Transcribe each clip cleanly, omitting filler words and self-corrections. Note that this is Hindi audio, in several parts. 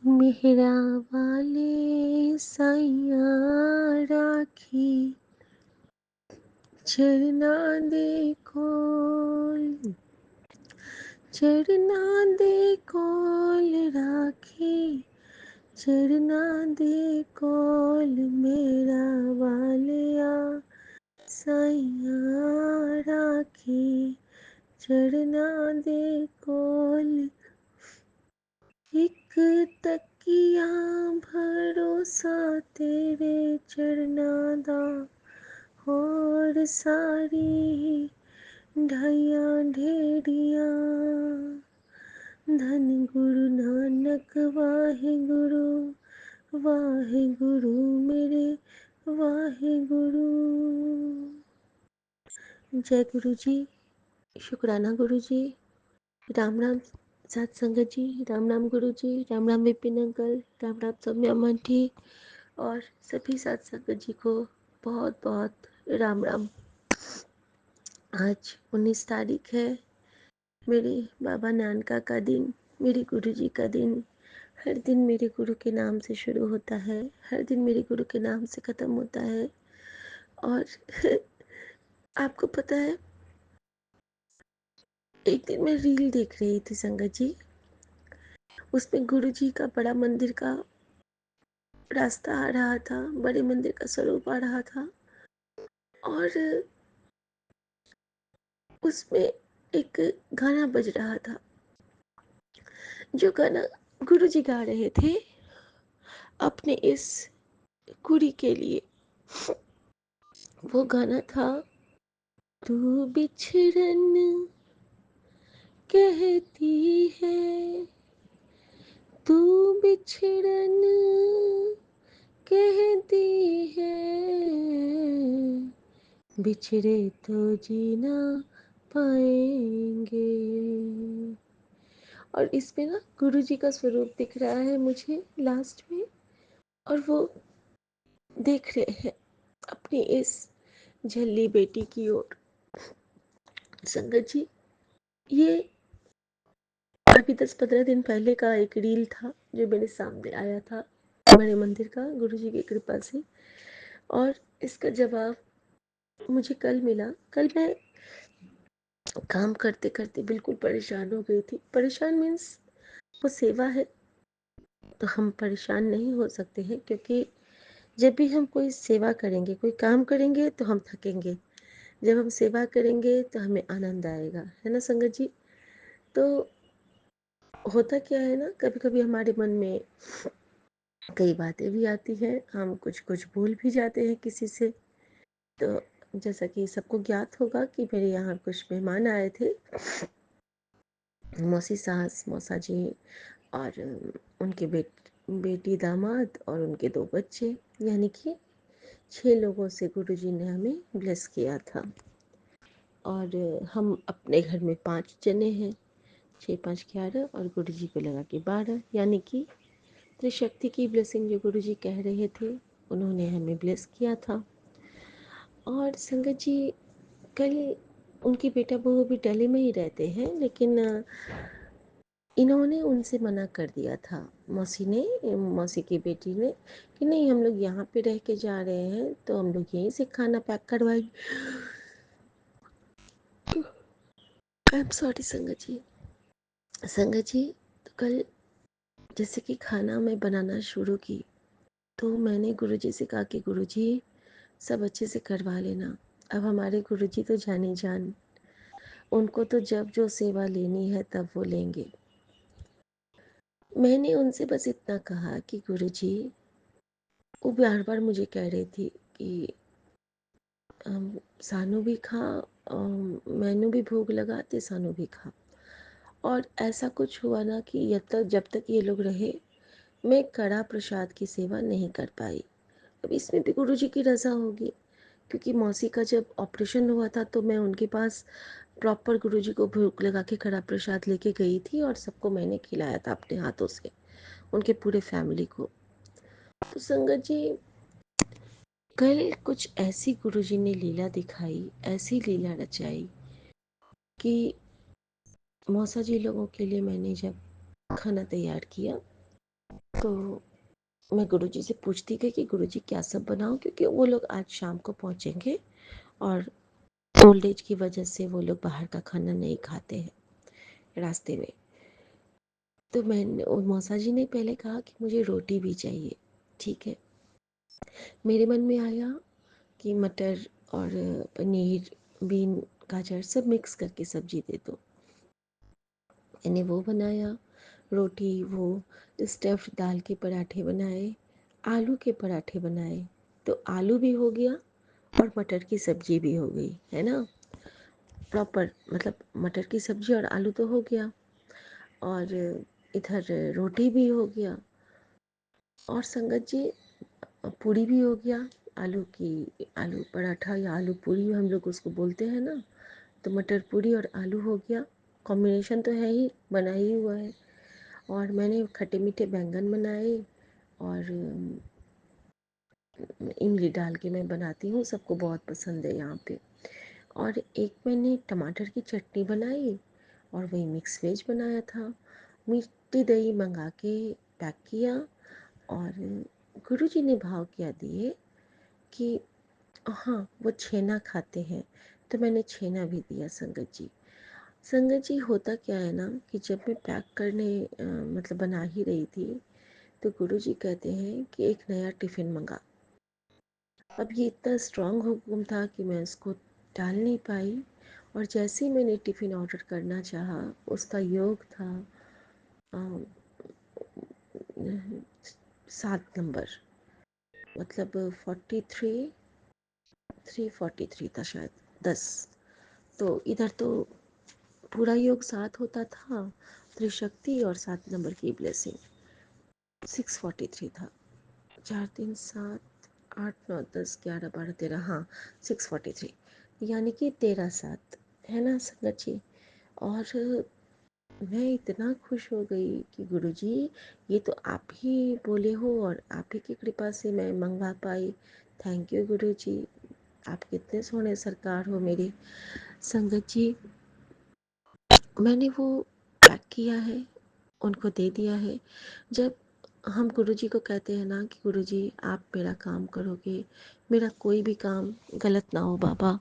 मेहरा वाले साइया राखी चरना दे कोल चरना दे कोल राखी चरना दे कोल मेरा वालिया साइया राखी चरना दे कोल एक तकिया भरोसा तेरे चरना दा होर सारी ढाइया ढेरिया धन गुरु नानक वाहे गुरु मेरे वाहे गुरु। जय गुरु जी, शुक्राना गुरु जी, राम राम सात संगत जी, राम राम गुरु जी, राम राम विपिन अंकल, राम राम सौम्या मंठी और सभी सात संगत जी को बहुत बहुत राम राम। आज 19 तारीख है, मेरे बाबा नानका का दिन, मेरे गुरु जी का दिन। हर दिन मेरे गुरु के नाम से शुरू होता है, हर दिन मेरे गुरु के नाम से ख़त्म होता है। और आपको पता है, एक दिन मैं रील देख रही थी संगत जी, उसमें गुरु जी का बड़ा मंदिर का रास्ता आ रहा था, बड़े मंदिर का स्वरूप आ रहा था और उसमें एक गाना बज रहा था, जो गाना गुरु जी गा रहे थे अपने इस कुड़ी के लिए। वो गाना था, तू बिछड़न कहती है, तू बिछड़न कहती है, बिछड़े तो जीना पाएंगे। और इसमें ना गुरु जी का स्वरूप दिख रहा है मुझे लास्ट में, और वो देख रहे हैं अपनी इस झल्ली बेटी की ओर। संगत जी, ये अभी 10-15 दिन पहले का एक रील था जो मेरे सामने आया था बड़े मंदिर का, गुरु जी की कृपा से, और इसका जवाब मुझे कल मिला। कल मैं काम करते करते बिल्कुल परेशान हो गई थी। परेशान मीन्स वो सेवा है तो हम परेशान नहीं हो सकते हैं, क्योंकि जब भी हम कोई सेवा करेंगे, कोई काम करेंगे तो हम थकेंगे, जब हम सेवा करेंगे तो हमें आनंद आएगा, है ना संगत जी। तो होता क्या है ना, कभी कभी हमारे मन में कई बातें भी आती हैं, हम कुछ कुछ भूल भी जाते हैं किसी से। तो जैसा कि सबको ज्ञात होगा कि मेरे यहाँ कुछ मेहमान आए थे, मौसी सास, मौसा जी और उनके बेटी दामाद और उनके 2 बच्चे, यानी कि 6 लोगों से गुरुजी ने हमें ब्लेस किया था। और हम अपने घर में 5 जने हैं, 6 5 11 और गुरुजी को लगा कि 12, यानी कि त्रिशक्ति की ब्लेसिंग जो गुरुजी कह रहे थे उन्होंने हमें ब्लेस किया था। और संगत जी, कल उनकी बेटा बहू भी दिल्ली में ही रहते हैं, लेकिन इन्होंने उनसे मना कर दिया था, मौसी की बेटी ने, कि नहीं हम लोग यहाँ पे रह के जा रहे हैं तो हम लोग यहीं से खाना पैक करवाएंगे। आई एम सॉरी संगत जी। तो कल जैसे कि खाना मैं बनाना शुरू की तो मैंने गुरुजी से कहा कि गुरुजी सब अच्छे से करवा लेना। अब हमारे गुरुजी तो जाने जान, उनको तो जब जो सेवा लेनी है तब वो लेंगे। मैंने उनसे बस इतना कहा कि गुरुजी, वो बार बार मुझे कह रही थी कि सानू भी खा, मैनू भी भोग लगाते, सानू भी खा। और ऐसा कुछ हुआ ना कि जब तक ये लोग रहे मैं कड़ा प्रसाद की सेवा नहीं कर पाई। अब इसमें भी गुरुजी की रज़ा होगी, क्योंकि मौसी का जब ऑपरेशन हुआ था तो मैं उनके पास प्रॉपर गुरुजी को भोग लगा के कड़ा प्रसाद लेके गई थी और सबको मैंने खिलाया था अपने हाथों से, उनके पूरे फैमिली को। तो संगत जी, कल कुछ ऐसी गुरुजी ने लीला दिखाई, ऐसी लीला रचाई कि मौसा जी लोगों के लिए मैंने जब खाना तैयार किया तो मैं गुरुजी से पूछती गई कि गुरुजी क्या सब बनाऊं, क्योंकि वो लोग आज शाम को पहुंचेंगे और ओल्ड एज की वजह से वो लोग बाहर का खाना नहीं खाते हैं रास्ते में। तो मैंने मौसा जी ने पहले कहा कि मुझे रोटी भी चाहिए। ठीक है, मेरे मन में आया कि मटर और पनीर, बीन, गाजर सब मिक्स करके सब्जी दे दो। मैंने वो बनाया, रोटी, वो स्टफ्ड दाल के पराठे बनाए, आलू के पराठे बनाए। तो आलू भी हो गया और मटर की सब्जी भी हो गई, है ना, प्रॉपर, मतलब मटर की सब्जी और आलू तो हो गया, और इधर रोटी भी हो गया, और संगत जी पूड़ी भी हो गया। आलू पराठा या आलू पूड़ी हम लोग उसको बोलते हैं ना, तो मटर पूड़ी और आलू हो गया। कॉम्बिनेशन तो है ही, बना ही हुआ है। और मैंने खट्टे मीठे बैंगन बनाए, और इमली डाल के मैं बनाती हूँ, सबको बहुत पसंद है यहाँ पे। और एक मैंने टमाटर की चटनी बनाई, और वही मिक्स वेज बनाया था। मीठी दही मंगा के पैक किया, और गुरुजी ने भाव क्या दिए कि हाँ वो छेना खाते हैं, तो मैंने छेना भी दिया संगत जी। संगत जी होता क्या है ना कि जब मैं पैक करने मतलब बना ही रही थी, तो गुरुजी कहते हैं कि एक नया टिफ़िन मंगा। अब ये इतना स्ट्रांग हुक्म था कि मैं उसको टाल नहीं पाई, और जैसे ही मैंने टिफ़िन ऑर्डर करना चाहा, उसका योग था 7 नंबर, मतलब 343 था शायद, 10। तो इधर तो पूरा योग 7 होता था, त्रिशक्ति और 7 नंबर की ब्लेसिंग, 643 था। 4 3 7 8 9 10 11 12 13, हाँ 643, यानी कि 13 7, है ना संगत जी। और मैं इतना खुश हो गई कि गुरुजी ये तो आप ही बोले हो, और आप ही की कृपा से मैं मंगवा पाई। थैंक यू गुरुजी, आप कितने सोने सरकार हो मेरे। संगत जी मैंने वो पैक किया है, उनको दे दिया है। जब हम गुरुजी को कहते हैं ना कि गुरुजी आप मेरा काम करोगे, मेरा कोई भी काम गलत ना हो बाबा,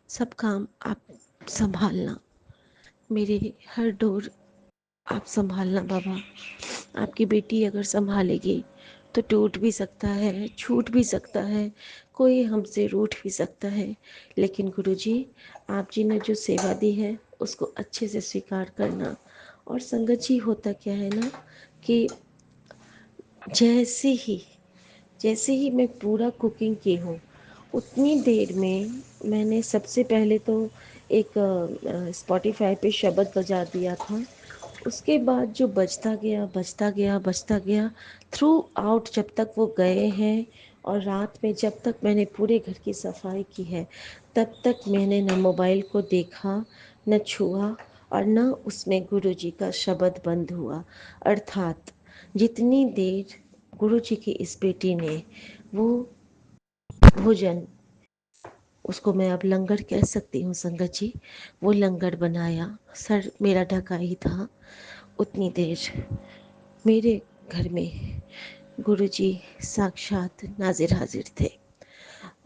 सब काम आप संभालना, मेरे हर डोर आप संभालना बाबा। आपकी बेटी अगर संभालेगी तो टूट भी सकता है, छूट भी सकता है, कोई हमसे रूठ भी सकता है, लेकिन गुरुजी आप जी ने जो सेवा दी है उसको अच्छे से स्वीकार करना। और संगत जी होता क्या है ना कि जैसे ही जैसे ही मैं पूरा कुकिंग की हूँ, उतनी देर में मैंने सबसे पहले तो एक स्पॉटिफाई पे शब्द बजा दिया था। उसके बाद जो बजता गया बजता गया बजता गया, थ्रू आउट जब तक वो गए हैं, और रात में जब तक मैंने पूरे घर की सफाई की है, तब तक मैंने न मोबाइल को देखा, न छुआ, और न उसमें गुरु जी का शब्द बंद हुआ। अर्थात जितनी देर गुरु जी की इस बेटी ने वो भोजन, उसको मैं अब लंगर कह सकती हूँ संगत जी, वो लंगर बनाया, सर मेरा ढका ही था, उतनी देर मेरे घर में गुरुजी साक्षात नाजिर हाजिर थे।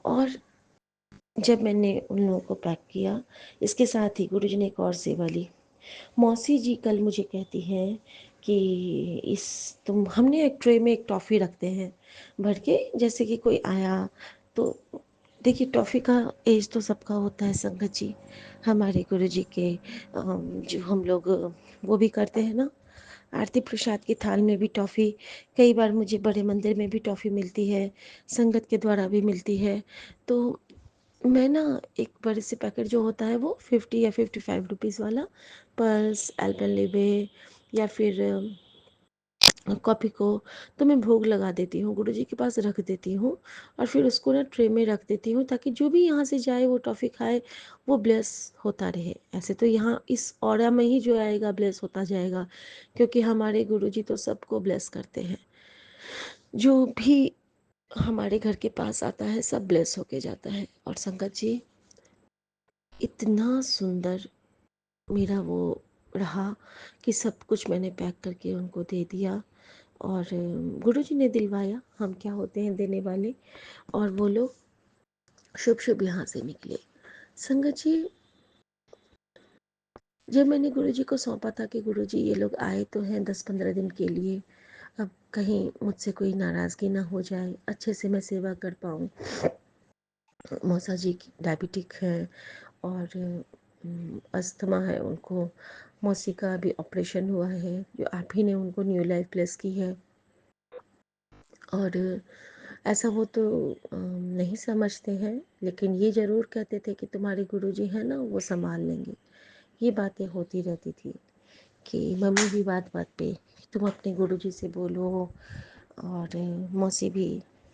और जब मैंने उन लोगों को पैक किया, इसके साथ ही गुरुजी ने एक और सेवा ली। मौसी जी कल मुझे कहती हैं कि इस तुम हमने एक ट्रे में एक टॉफ़ी रखते हैं भर के, जैसे कि कोई आया तो, देखिए टॉफ़ी का एज तो सबका होता है संगत जी। हमारे गुरुजी के जो हम लोग वो भी करते हैं ना, आरती प्रसाद की थाल में भी टॉफ़ी, कई बार मुझे बड़े मंदिर में भी टॉफ़ी मिलती है, संगत के द्वारा भी मिलती है। तो मैं ना एक बड़े से पैकेट जो होता है वो 50 या 55 रुपीज़ वाला, पर्स, एल्पेनलीबे या फिर कॉफ़ी को, तो मैं भोग लगा देती हूँ, गुरुजी के पास रख देती हूँ, और फिर उसको ना ट्रे में रख देती हूँ, ताकि जो भी यहाँ से जाए वो टॉफ़ी खाए, वो ब्लेस होता रहे। ऐसे तो यहाँ इस ऑरा में ही जो आएगा ब्लेस होता जाएगा, क्योंकि हमारे गुरुजी तो सबको ब्लेस करते हैं। जो भी हमारे घर के पास आता है सब ब्लेस होके जाता है। और संगत जी इतना सुंदर मेरा वो रहा कि सब कुछ मैंने पैक करके उनको दे दिया। और गुरुजी ने दिलवाया, हम क्या होते हैं देने वाले। और वो लोग शुभ शुभ यहाँ से निकले। संगत जी, जब मैंने गुरुजी को सौंपा था कि गुरुजी ये लोग आए तो हैं 10-15 दिन के लिए, अब कहीं मुझसे कोई नाराज़गी ना हो जाए, अच्छे से मैं सेवा कर पाऊँ। मौसा जी की डायबिटिक है और अस्थमा है उनको। मौसी का भी ऑपरेशन हुआ है, जो आप ही ने उनको न्यू लाइफ प्लस की है। और ऐसा वो तो नहीं समझते हैं, लेकिन ये ज़रूर कहते थे कि तुम्हारे गुरुजी हैं ना, वो संभाल लेंगे। ये बातें होती रहती थी कि मम्मी भी बात बात पे कि तुम अपने गुरुजी से बोलो, और मौसी भी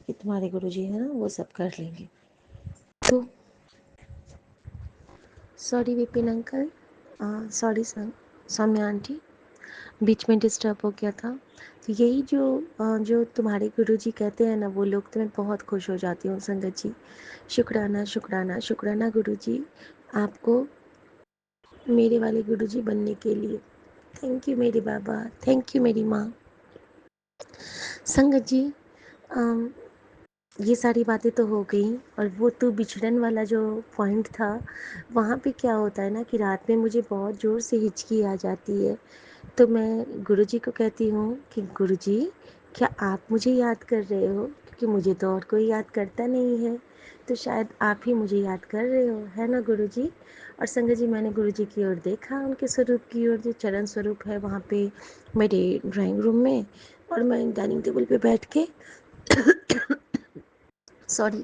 कि तुम्हारे गुरुजी है ना, वो सब कर लेंगे। तो sorry Vipin uncle, sorry Saumya aunty, बीच में डिस्टर्ब हो गया था। तो यही जो तुम्हारे गुरुजी कहते हैं ना वो लोग, तो मैं बहुत खुश हो जाती हूँ संगत जी। शुक्राना शुक्राना शुक्राना गुरुजी, आपको मेरे वाले गुरुजी बनने के लिए। थैंक यू मेरे बाबा, थैंक यू मेरी माँ। संगत जी, अम, ये सारी बातें तो हो गई, और वो तो बिछड़न वाला जो पॉइंट था, वहाँ पे क्या होता है ना कि रात में मुझे बहुत ज़ोर से हिचकी आ जाती है। तो मैं गुरुजी को कहती हूँ कि गुरुजी, क्या आप मुझे याद कर रहे हो? क्योंकि मुझे तो और कोई याद करता नहीं है, तो शायद आप ही मुझे याद कर रहे हो, है ना गुरुजी? और संगत जी, मैंने गुरुजी की ओर देखा, उनके स्वरूप की ओर, जो चरण स्वरूप है वहाँ पे मेरे ड्राइंग रूम में, और मैं डाइनिंग टेबल पे बैठ के सॉरी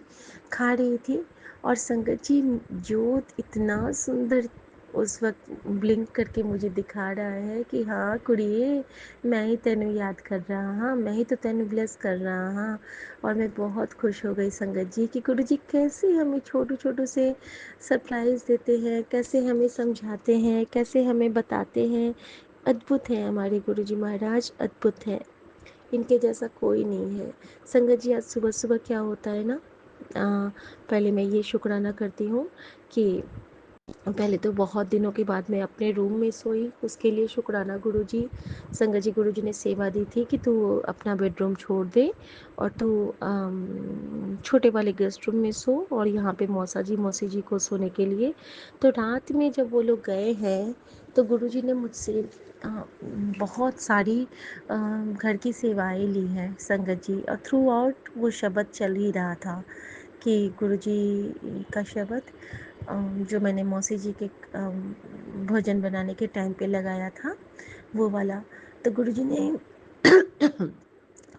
खा रही थी। और संगत जी, जोत इतना सुंदर उस वक्त ब्लिंक करके मुझे दिखा रहा है कि हाँ कुड़िए, मैं ही तेनू याद कर रहा हाँ, मैं ही तो तेनू ब्लेस कर रहा हाँ। और मैं बहुत खुश हो गई संगत जी कि गुरु जी कैसे हमें छोटू छोटू से सरप्राइज़ देते हैं, कैसे हमें समझाते हैं, कैसे हमें बताते हैं। अद्भुत हैं हमारे गुरु जी महाराज, अद्भुत हैं, इनके जैसा कोई नहीं है। संगत जी, आज सुबह सुबह क्या होता है ना, पहले मैं ये शुक्राना करती हूँ कि पहले तो बहुत दिनों के बाद मैं अपने रूम में सोई, उसके लिए शुक्राना गुरुजी। संगत जी, गुरुजी ने सेवा दी थी कि तू अपना बेडरूम छोड़ दे और तू छोटे वाले गेस्ट रूम में सो, और यहाँ पे मौसा जी मौसी जी को सोने के लिए। तो रात में जब वो लोग गए हैं तो गुरुजी ने मुझसे बहुत सारी घर की सेवाएं ली हैं संगत जी, और थ्रू आउट वो शब्द चल ही रहा था कि गुरुजी का शब्द जो मैंने मौसी जी के भोजन बनाने के टाइम पे लगाया था, वो वाला। तो गुरुजी ने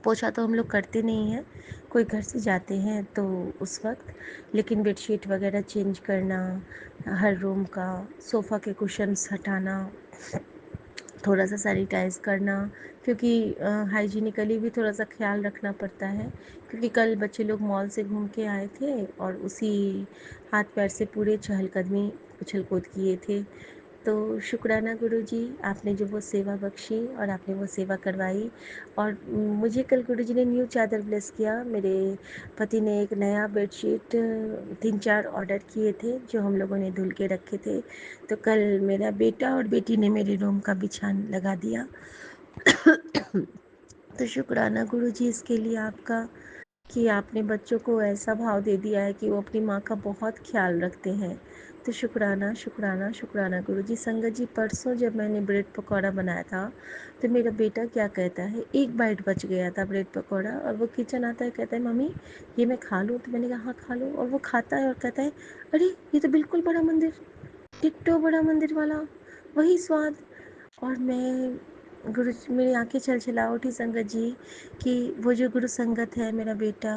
पोछा तो हम लोग करते नहीं हैं, कोई घर से जाते हैं तो उस वक्त, लेकिन बेडशीट वगैरह चेंज करना, हर रूम का सोफ़ा के कुशन्स हटाना, थोड़ा सा सैनिटाइज़ करना, क्योंकि हाइजीनिकली भी थोड़ा सा ख्याल रखना पड़ता है। क्योंकि कल बच्चे लोग मॉल से घूम के आए थे और उसी हाथ पैर से पूरे चहलकदमी उछल कूद किए थे। तो शुक्राना गुरुजी, आपने जो वो सेवा बख्शी और आपने वो सेवा करवाई। और मुझे कल गुरुजी ने न्यू चादर ब्लेस किया। मेरे पति ने एक नया बेडशीट 3-4 ऑर्डर किए थे जो हम लोगों ने धुल के रखे थे, तो कल मेरा बेटा और बेटी ने मेरे रूम का बिछान लगा दिया। तो शुक्राना गुरुजी इसके लिए आपका, कि आपने बच्चों को ऐसा भाव दे दिया है कि वो अपनी माँ का बहुत ख्याल रखते हैं। तो शुक्राना शुक्राना शुक्राना गुरुजी। संगत जी, परसों जब मैंने ब्रेड पकौड़ा बनाया था तो मेरा बेटा क्या कहता है, एक बाइट बच गया था ब्रेड पकौड़ा, और वो किचन आता है, कहता है मम्मी ये मैं खा लूँ? तो मैंने कहा हाँ खा लो। और वो खाता है और कहता है अरे ये तो बिल्कुल बड़ा मंदिर, डिट्टो बड़ा मंदिर वाला, वही स्वाद। और मैं गुरु, मेरी आंखें छलछला उठी संगत जी कि वो जो गुरु संगत है मेरा बेटा,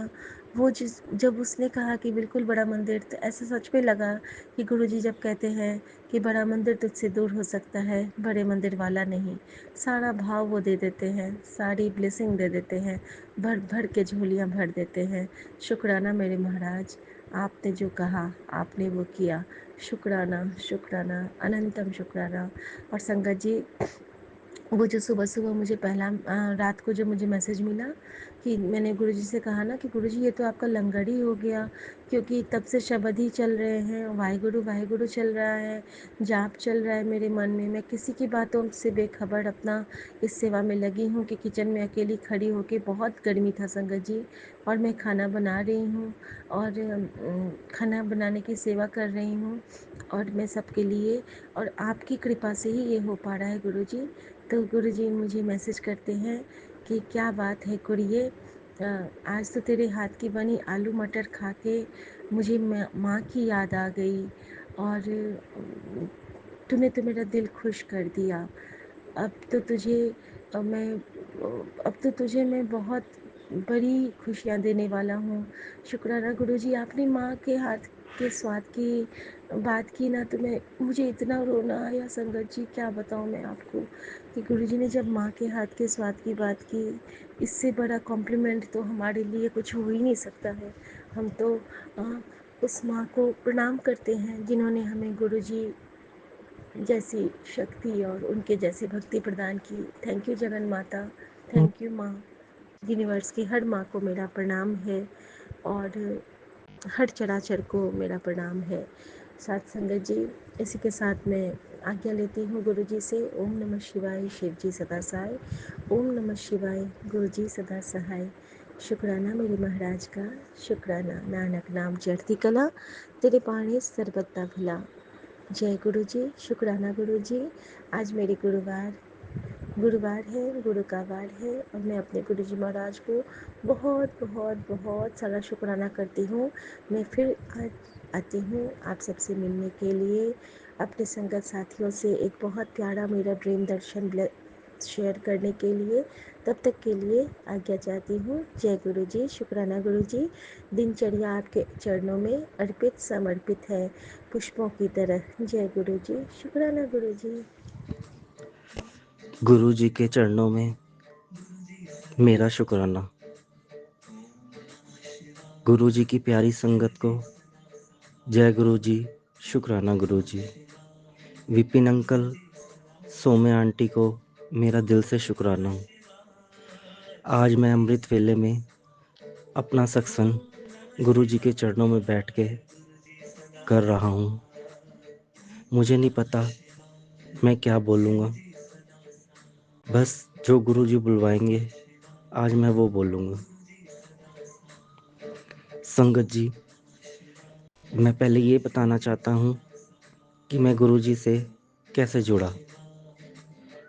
वो जब उसने कहा कि बिल्कुल बड़ा मंदिर, तो ऐसा सच में लगा कि गुरु जी जब कहते हैं कि बड़ा मंदिर तुझसे दूर हो सकता है, बड़े मंदिर वाला नहीं। सारा भाव वो दे देते हैं, सारी ब्लेसिंग दे देते हैं, भर भर के झोलियाँ भर देते हैं। शुक्राना मेरे महाराज, आपने जो कहा आपने वो किया। शुक्राना शुक्राना अनंतम शुक्राना। और संगत जी, वो जो सुबह-सुबह मुझे पहला रात को जब मुझे मैसेज मिला कि मैंने गुरुजी से कहा ना कि गुरुजी ये तो आपका लंगर ही हो गया, क्योंकि तब से शब्द ही चल रहे हैं, वाहेगुरु वाहेगुरु चल रहा है, जाप चल रहा है मेरे मन में। मैं किसी की बातों से बेखबर अपना इस सेवा में लगी हूँ कि किचन में अकेली खड़ी होके, बहुत गर्मी था संगत जी, और मैं खाना बना रही हूँ और खाना बनाने की सेवा कर रही हूँ और मैं सबके लिए, और आपकी कृपा से ही ये हो पा रहा है गुरुजी। तो गुरुजी मुझे मैसेज करते हैं कि क्या बात है कुड़िए, आज तो तेरे हाथ की बनी आलू मटर खा के मुझे माँ की याद आ गई, और तूने तो मेरा दिल खुश कर दिया। अब तो तुझे मैं अब तो तुझे मैं बहुत बड़ी खुशियाँ देने वाला हूँ। शुक्राना गुरुजी, आपने माँ के हाथ के स्वाद की बात की ना, तो मैं मुझे इतना रोना आया संगत जी, क्या बताऊँ मैं आपको कि गुरुजी ने जब माँ के हाथ के स्वाद की बात की, इससे बड़ा कॉम्प्लीमेंट तो हमारे लिए कुछ हो ही नहीं सकता है। हम तो उस माँ को प्रणाम करते हैं जिन्होंने हमें गुरुजी जैसी शक्ति और उनके जैसी भक्ति प्रदान की। थैंक यू जगन माता, थैंक यू माँ। यूनिवर्स की हर माँ को मेरा प्रणाम है और हर चराचर को मेरा प्रणाम है। साथ संगत जी, इसी के साथ मैं आज्ञा लेती हूँ गुरु जी से। ओम नमः शिवाय, शिव जी सदा सहाय। ओम नमः शिवाय, गुरु जी सदा सहाय। शुक्राना मेरे महाराज का, शुक्राना नानक नाम चढ़ती कला, तेरे पानी सरबत्ता भला। जय गुरु जी, शुक्राना गुरु जी। आज मेरी गुरुवार है, गुरु का वार है, और मैं अपने गुरु जी महाराज को बहुत बहुत बहुत सारा शुक्राना करती हूँ। मैं फिर आज आती हूँ आप सबसे मिलने के लिए, अपने संगत साथियों से एक बहुत प्यारा मेरा ड्रीम दर्शन शेयर करने के लिए। तब तक के लिए आज्ञा चाहती हूँ। जय गुरु जी, शुक्राना गुरु जी। दिनचर्या आपके चरणों में अर्पित समर्पित है पुष्पों की तरह। जय गुरु जी, शुक्राना गुरु जी। गुरु जी के चरणों में मेरा शुक्राना। गुरु जी की प्यारी संगत को जय गुरु जी, शुक्राना गुरु जी। विपिन अंकल, सौम्या आंटी को मेरा दिल से शुक्राना। आज मैं अमृत वेले में अपना सत्संग गुरु जी के चरणों में बैठ के कर रहा हूँ। मुझे नहीं पता मैं क्या बोलूँगा, बस जो गुरु जी बुलवाएंगे आज मैं वो बोलूँगा। संगत जी, मैं पहले ये बताना चाहता हूँ कि मैं गुरु जी से कैसे जुड़ा।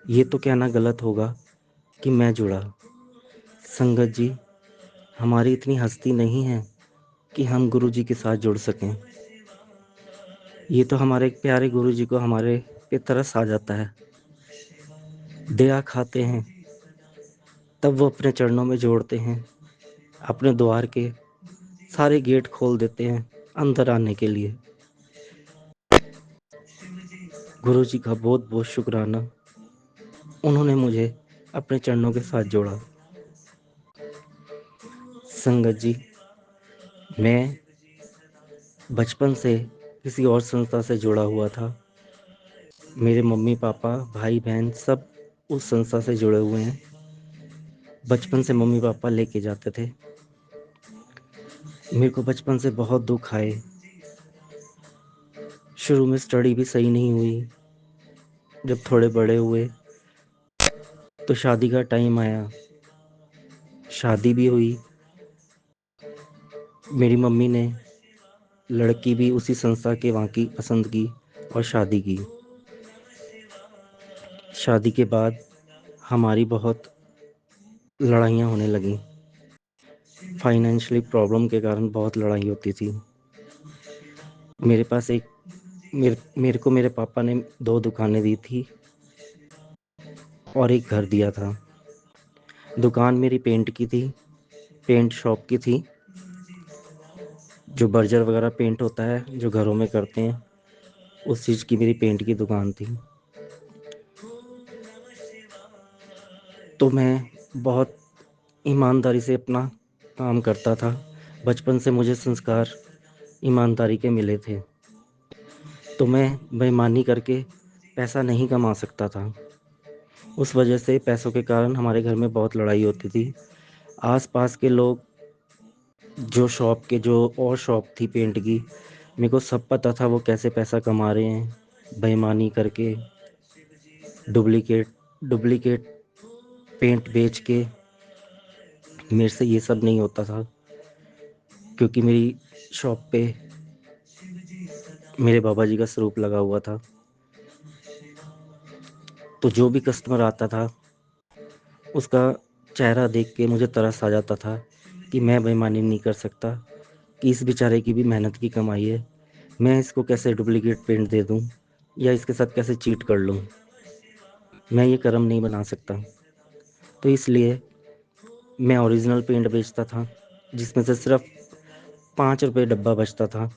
ये तो कहना गलत होगा कि मैं जुड़ा। संगत जी, हमारी इतनी हस्ती नहीं है कि हम गुरु जी के साथ जुड़ सकें। ये तो हमारे प्यारे गुरु जी को हमारे पे तरस आ जाता है, दया खाते हैं, तब वो अपने चरणों में जोड़ते हैं, अपने द्वार के सारे गेट खोल देते हैं अंदर आने के लिए। गुरु जी का बहुत बहुत शुक्राना, उन्होंने मुझे अपने चरणों के साथ जोड़ा। संगत जी, मैं बचपन से किसी और संस्था से जुड़ा हुआ था। मेरे मम्मी पापा भाई बहन सब उस संस्था से जुड़े हुए हैं। बचपन से मम्मी पापा लेके जाते थे। मेरे को बचपन से बहुत दुख आए। शुरू में स्टडी भी सही नहीं हुई। जब थोड़े बड़े हुए तो शादी का टाइम आया, शादी भी हुई। मेरी मम्मी ने लड़की भी उसी संस्था के वहाँ की पसंद की और शादी की। शादी के बाद हमारी बहुत लड़ाइयाँ होने लगीं। फाइनेंशियली प्रॉब्लम के कारण बहुत लड़ाई होती थी। मेरे पास एक मेरे को मेरे पापा ने 2 दुकानें दी थी और एक घर दिया था। दुकान मेरी पेंट की थी, पेंट शॉप की थी, जो बर्जर वगैरह पेंट होता है जो घरों में करते हैं, उस चीज़ की मेरी पेंट की दुकान थी। तो मैं बहुत ईमानदारी से अपना काम करता था। बचपन से मुझे संस्कार ईमानदारी के मिले थे, तो मैं बेईमानी करके पैसा नहीं कमा सकता था। उस वजह से पैसों के कारण हमारे घर में बहुत लड़ाई होती थी। आस-पास के लोग, जो शॉप के जो और शॉप थी पेंट की, मेरे को सब पता था वो कैसे पैसा कमा रहे हैं, बेईमानी करके, डुप्लीकेट डुप्लीकेट पेंट बेच के। मेरे से ये सब नहीं होता था, क्योंकि मेरी शॉप पे मेरे बाबा जी का स्वरूप लगा हुआ था। तो जो भी कस्टमर आता था, उसका चेहरा देख के मुझे तरस आ जाता था कि मैं बेईमानी नहीं कर सकता, कि इस बेचारे की भी मेहनत की कमाई है, मैं इसको कैसे डुप्लीकेट पेंट दे दूँ या इसके साथ कैसे चीट कर लूँ, मैं ये कर्म नहीं बना सकता। तो इसलिए मैं ओरिजिनल पेंट बेचता था, जिसमें से सिर्फ 5 रुपए डब्बा बचता था,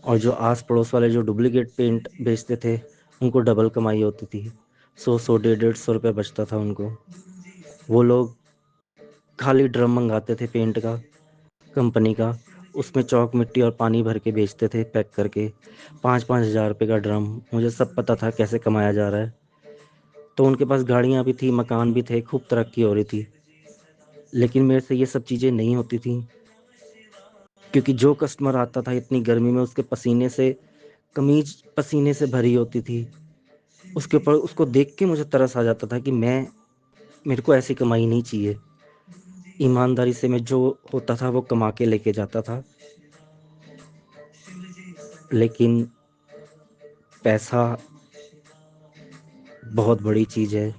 और जो आस पड़ोस वाले जो डुप्लीकेट पेंट बेचते थे, उनको डबल कमाई होती थी। 100 150 रुपये बचता था उनको। वो लोग खाली ड्रम मंगाते थे पेंट का, कंपनी का, उसमें चौक मिट्टी और पानी भर के बेचते थे पैक करके, 5-5 हज़ार रुपये का ड्रम। मुझे सब पता था कैसे कमाया जा रहा है। तो उनके पास गाड़ियाँ भी थी, मकान भी थे, खूब तरक्की हो रही थी। लेकिन मेरे से ये सब चीज़ें नहीं होती थी, क्योंकि जो कस्टमर आता था इतनी गर्मी में, उसके पसीने से कमीज पसीने से भरी होती थी, उसके ऊपर उसको देख के मुझे तरस आ जाता था कि मेरे को ऐसी कमाई नहीं चाहिए। ईमानदारी से मैं जो होता था वो कमा के लेके जाता था, लेकिन पैसा बहुत बड़ी चीज़ है।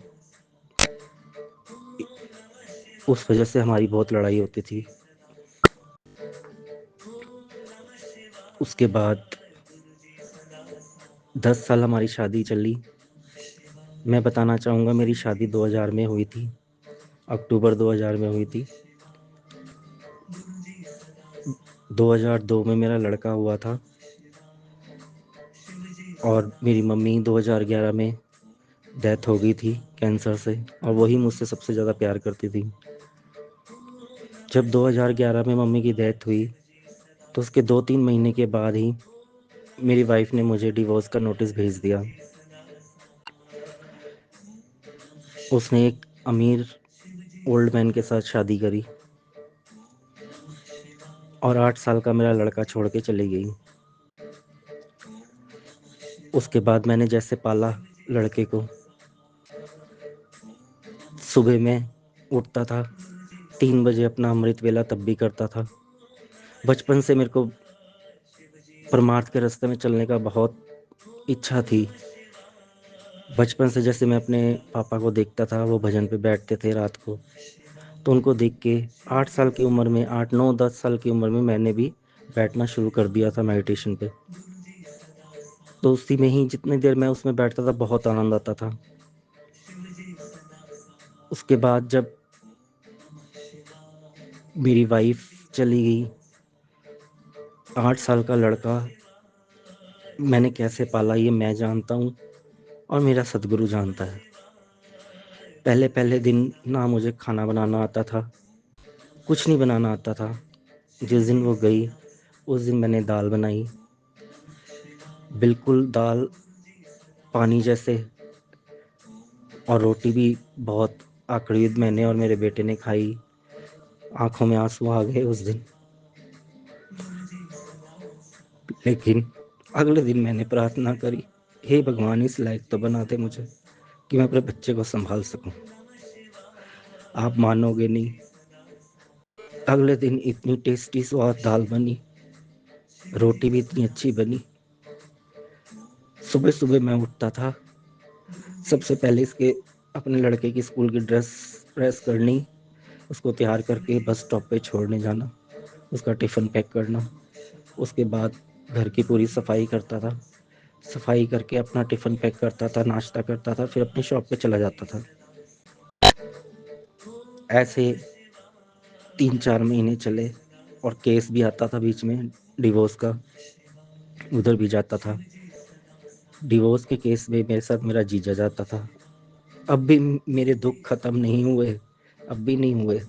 उस वजह से हमारी बहुत लड़ाई होती थी। उसके बाद 10 साल हमारी शादी चली। मैं बताना चाहूँगा, मेरी शादी 2000 में हुई थी, अक्टूबर 2000 में हुई थी। 2002 में मेरा लड़का हुआ था, और मेरी मम्मी 2011 में डेथ हो गई थी कैंसर से, और वही मुझसे सबसे ज़्यादा प्यार करती थी। जब 2011 में मम्मी की डेथ हुई, तो उसके 2-3 महीने के बाद ही मेरी वाइफ ने मुझे डिवोर्स का नोटिस भेज दिया। उसने एक अमीर ओल्ड मैन के साथ शादी करी, और 8 साल का मेरा लड़का छोड़ के चली गई। उसके बाद मैंने जैसे पाला लड़के को, सुबह में उठता था 3 बजे, अपना अमृत वेला तब भी करता था। बचपन से मेरे को परमार्थ के रास्ते में चलने का बहुत इच्छा थी। बचपन से जैसे मैं अपने पापा को देखता था, वो भजन पे बैठते थे रात को, तो उनको देख के 8 साल की उम्र में, 8, 9, 10 साल की उम्र में मैंने भी बैठना शुरू कर दिया था मेडिटेशन पे। तो उसी में ही जितनी देर मैं उसमें बैठता था, बहुत आनंद आता था। उसके बाद जब मेरी वाइफ चली गई, 8 साल का लड़का मैंने कैसे पाला ये मैं जानता हूँ, और मेरा सदगुरु जानता है। पहले-पहले दिन ना मुझे खाना बनाना आता था, कुछ नहीं बनाना आता था। जिस दिन वो गई, उस दिन मैंने दाल बनाई, बिल्कुल दाल पानी जैसे, और रोटी भी बहुत आखिरी मैंने और मेरे बेटे ने खाई। आँखों में आँसू आ गए उस दिन। लेकिन अगले दिन मैंने प्रार्थना करी, हे भगवान, इस लायक तो बना दे मुझे कि मैं अपने बच्चे को सँभाल सकूँ। आप मानोगे नहीं, अगले दिन इतनी टेस्टी स्वाद दाल बनी, रोटी भी इतनी अच्छी बनी। सुबह-सुबह मैं उठता था, सबसे पहले इसके अपने लड़के की स्कूल की ड्रेस प्रेस करनी, उसको तैयार करके बस स्टॉप पे छोड़ने जाना, उसका टिफ़िन पैक करना, उसके बाद घर की पूरी सफाई करता था, सफाई करके अपना टिफ़िन पैक करता था, नाश्ता करता था, फिर अपनी शॉप पे चला जाता था। ऐसे 3-4 महीने चले, और केस भी आता था बीच में डिवोर्स का, उधर भी जाता था। डिवोर्स के केस में मेरे साथ मेरा जीजा जाता था। अब भी मेरे दुःख खत्म नहीं हुए, अब भी नहीं हुए।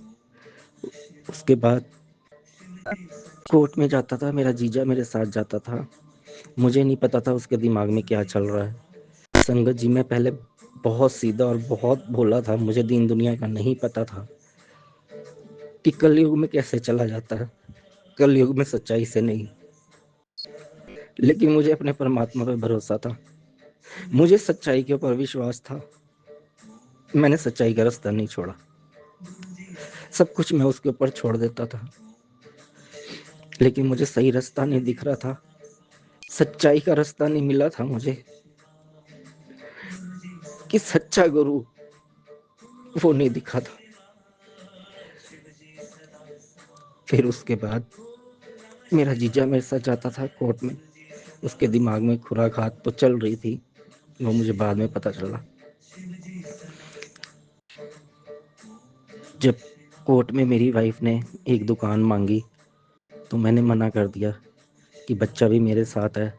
उसके बाद कोर्ट में जाता था, मेरा जीजा मेरे साथ जाता था। मुझे नहीं पता था उसके दिमाग में क्या चल रहा है। संगत जी, मैं पहले बहुत सीधा और बहुत भोला था। मुझे दीन दुनिया का नहीं पता था कि कलयुग में कैसे चला जाता है, कलयुग में सच्चाई से नहीं। लेकिन मुझे अपने परमात्मा पे भरोसा था, मुझे सच्चाई के ऊपर विश्वास था। मैंने सच्चाई का रास्ता नहीं छोड़ा, सब कुछ मैं उसके ऊपर छोड़ देता था। लेकिन मुझे सही रास्ता नहीं दिख रहा था, सच्चाई का रास्ता नहीं मिला था मुझे, कि सच्चा गुरु वो नहीं दिखा था। फिर उसके बाद मेरा जीजा मेरे साथ जाता था कोर्ट में, उसके दिमाग में खुराखात तो चल रही थी, वो मुझे बाद में पता चला। जब कोर्ट में मेरी वाइफ ने एक दुकान मांगी तो मैंने मना कर दिया कि बच्चा भी मेरे साथ है,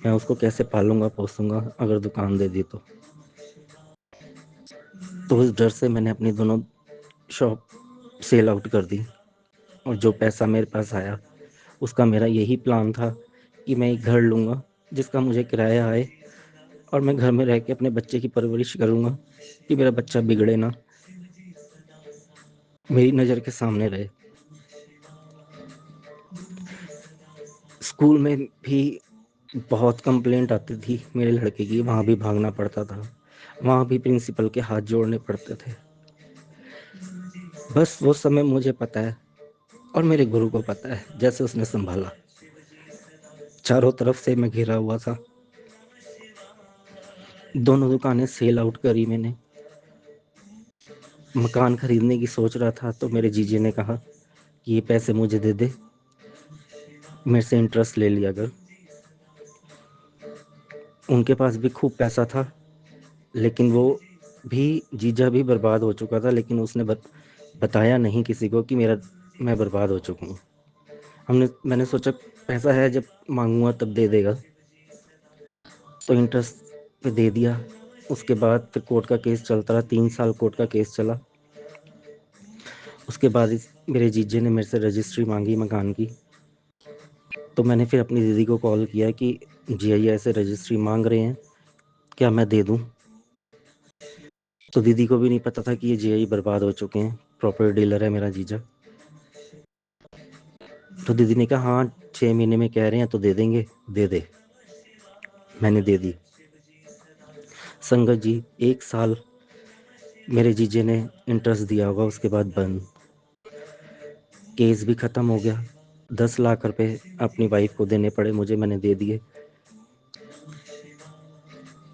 मैं उसको कैसे पालूंगा पोसूंगा अगर दुकान दे दी तो उस डर से मैंने अपनी दोनों शॉप सेल आउट कर दी। और जो पैसा मेरे पास आया उसका मेरा यही प्लान था कि मैं एक घर लूँगा जिसका मुझे किराया आए, और मैं घर में रह के अपने बच्चे की परवरिश करूँगा कि मेरा बच्चा बिगड़े ना, मेरी नज़र के सामने रहे। स्कूल में भी बहुत कंप्लेंट आती थी मेरे लड़के की, वहाँ भी भागना पड़ता था, वहाँ भी प्रिंसिपल के हाथ जोड़ने पड़ते थे। बस वो समय मुझे पता है और मेरे गुरु को पता है, जैसे उसने संभाला। चारों तरफ से मैं घिरा हुआ था, दोनों दुकानें सेल आउट करी मैंने, मकान खरीदने की सोच रहा था तो मेरे जीजे ने कहा कि ये पैसे मुझे दे दे, मेरे से इंटरेस्ट ले लिया कर। उनके पास भी खूब पैसा था, लेकिन वो भी, जीजा भी बर्बाद हो चुका था, लेकिन उसने बताया नहीं किसी को कि मेरा मैं बर्बाद हो चुका हूँ। मैंने सोचा पैसा है, जब मांगूंगा तब दे देगा, तो इंटरेस्ट पे दे दिया। उसके बाद फिर कोर्ट का केस चलता रहा, 3 साल कोर्ट का केस चला। उसके बाद मेरे जीजे ने मेरे से रजिस्ट्री मांगी मकान की, तो मैंने फिर अपनी दीदी को कॉल किया कि जीआई ऐसे रजिस्ट्री मांग रहे हैं, क्या मैं दे दूं। तो दीदी को भी नहीं पता था कि ये जीआई बर्बाद हो चुके हैं, प्रॉपर्टी डीलर है मेरा जीजा। तो दीदी ने कहा हाँ 6 महीने में कह रहे हैं तो दे देंगे, दे दे। मैंने दे दी। संगत जी 1 साल मेरे जीजे ने इंटरेस्ट दिया होगा, उसके बाद बंद। केस भी ख़त्म हो गया। 10 लाख रुपए अपनी वाइफ को देने पड़े मुझे, मैंने दे दिए।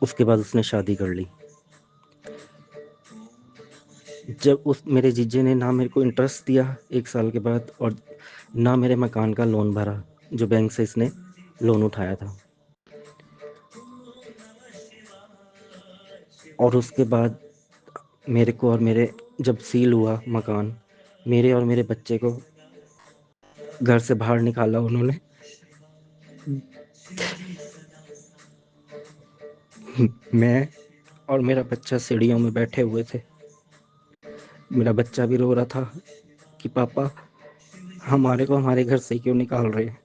उसके बाद उसने शादी कर ली। जब उस मेरे जीजे ने ना मेरे को इंटरेस्ट दिया 1 साल के बाद, और ना मेरे मकान का लोन भरा जो बैंक से इसने लोन उठाया था, और उसके बाद मेरे को और मेरे जब सील हुआ मकान, मेरे और मेरे बच्चे को घर से बाहर निकाला उन्होंने। मैं और मेरा बच्चा सीढ़ियों में बैठे हुए थे। मेरा बच्चा भी रो रहा था कि पापा हमारे को हमारे घर से क्यों निकाल रहे हैं।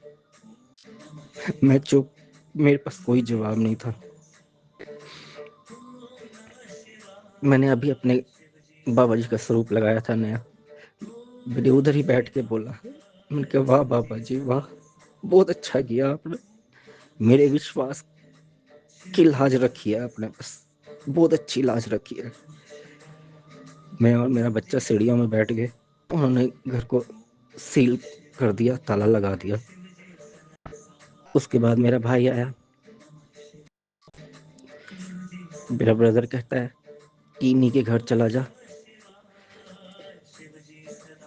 मैं चुप, मेरे पास कोई जवाब नहीं था। मैंने अभी अपने बाबा जी का स्वरूप लगाया था नया, मैंने उधर ही बैठ के बोला, मैंने कहा वाह बाबा जी वाह, बहुत अच्छा किया आपने, मेरे विश्वास की लाज रखी है आपने, बस बहुत अच्छी लाज रखी है। मैं और मेरा बच्चा सीढ़ियों में बैठ गए, उन्होंने घर को सील कर दिया, ताला लगा दिया। उसके बाद मेरा भाई आया, मेरा ब्रदर कहता है कि इन्हीं के घर चला जा,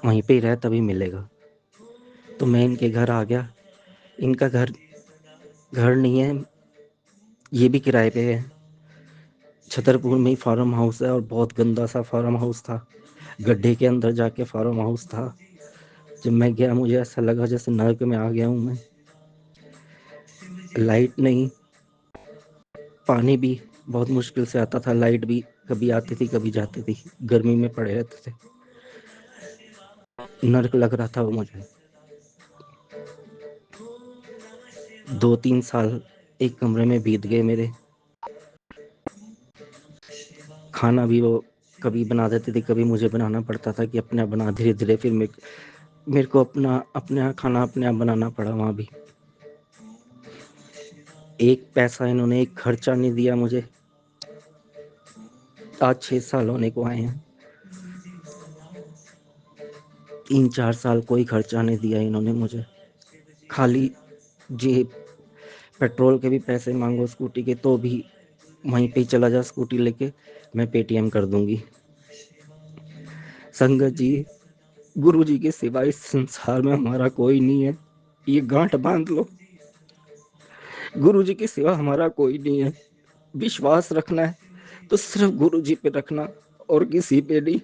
वहीं पे ही रह तभी मिलेगा। तो मैं इनके घर आ गया। इनका घर घर नहीं है, ये भी किराए पे है। छतरपुर में ही फार्म हाउस है, और बहुत गंदा सा फार्म हाउस था, गड्ढे के अंदर जाके फार्म हाउस था। जब मैं गया मुझे ऐसा लगा जैसे नर्क में आ गया हूँ मैं। लाइट नहीं, पानी भी बहुत मुश्किल से आता था, लाइट भी कभी आती थी कभी जाती थी, गर्मी में पड़े रहते थे, नर्क लग रहा था वो मुझे। 2-3 साल एक कमरे में बीत गए मेरे। खाना भी वो कभी बना देती थी, कभी मुझे बनाना पड़ता था कि अपने आप बना। धीरे धीरे फिर मेरे को अपना खाना अपने आप बनाना पड़ा वहाँ भी। एक पैसा इन्होंने एक खर्चा नहीं दिया मुझे। आज 6 साल होने को आए हैं, 3-4 साल कोई खर्चा नहीं दिया इन्होंने मुझे। खाली जेब, पेट्रोल के भी पैसे मांगो स्कूटी के तो भी वहीं पे ही चला जा स्कूटी लेके, मैं पेटीएम कर दूंगी। संगत जी, गुरु जी के सिवा इस संसार में हमारा कोई नहीं है, ये गांठ बांध लो। गुरु जी के सिवा हमारा कोई नहीं है। विश्वास रखना है तो सिर्फ गुरु जी पे रखना, और किसी पे नहीं।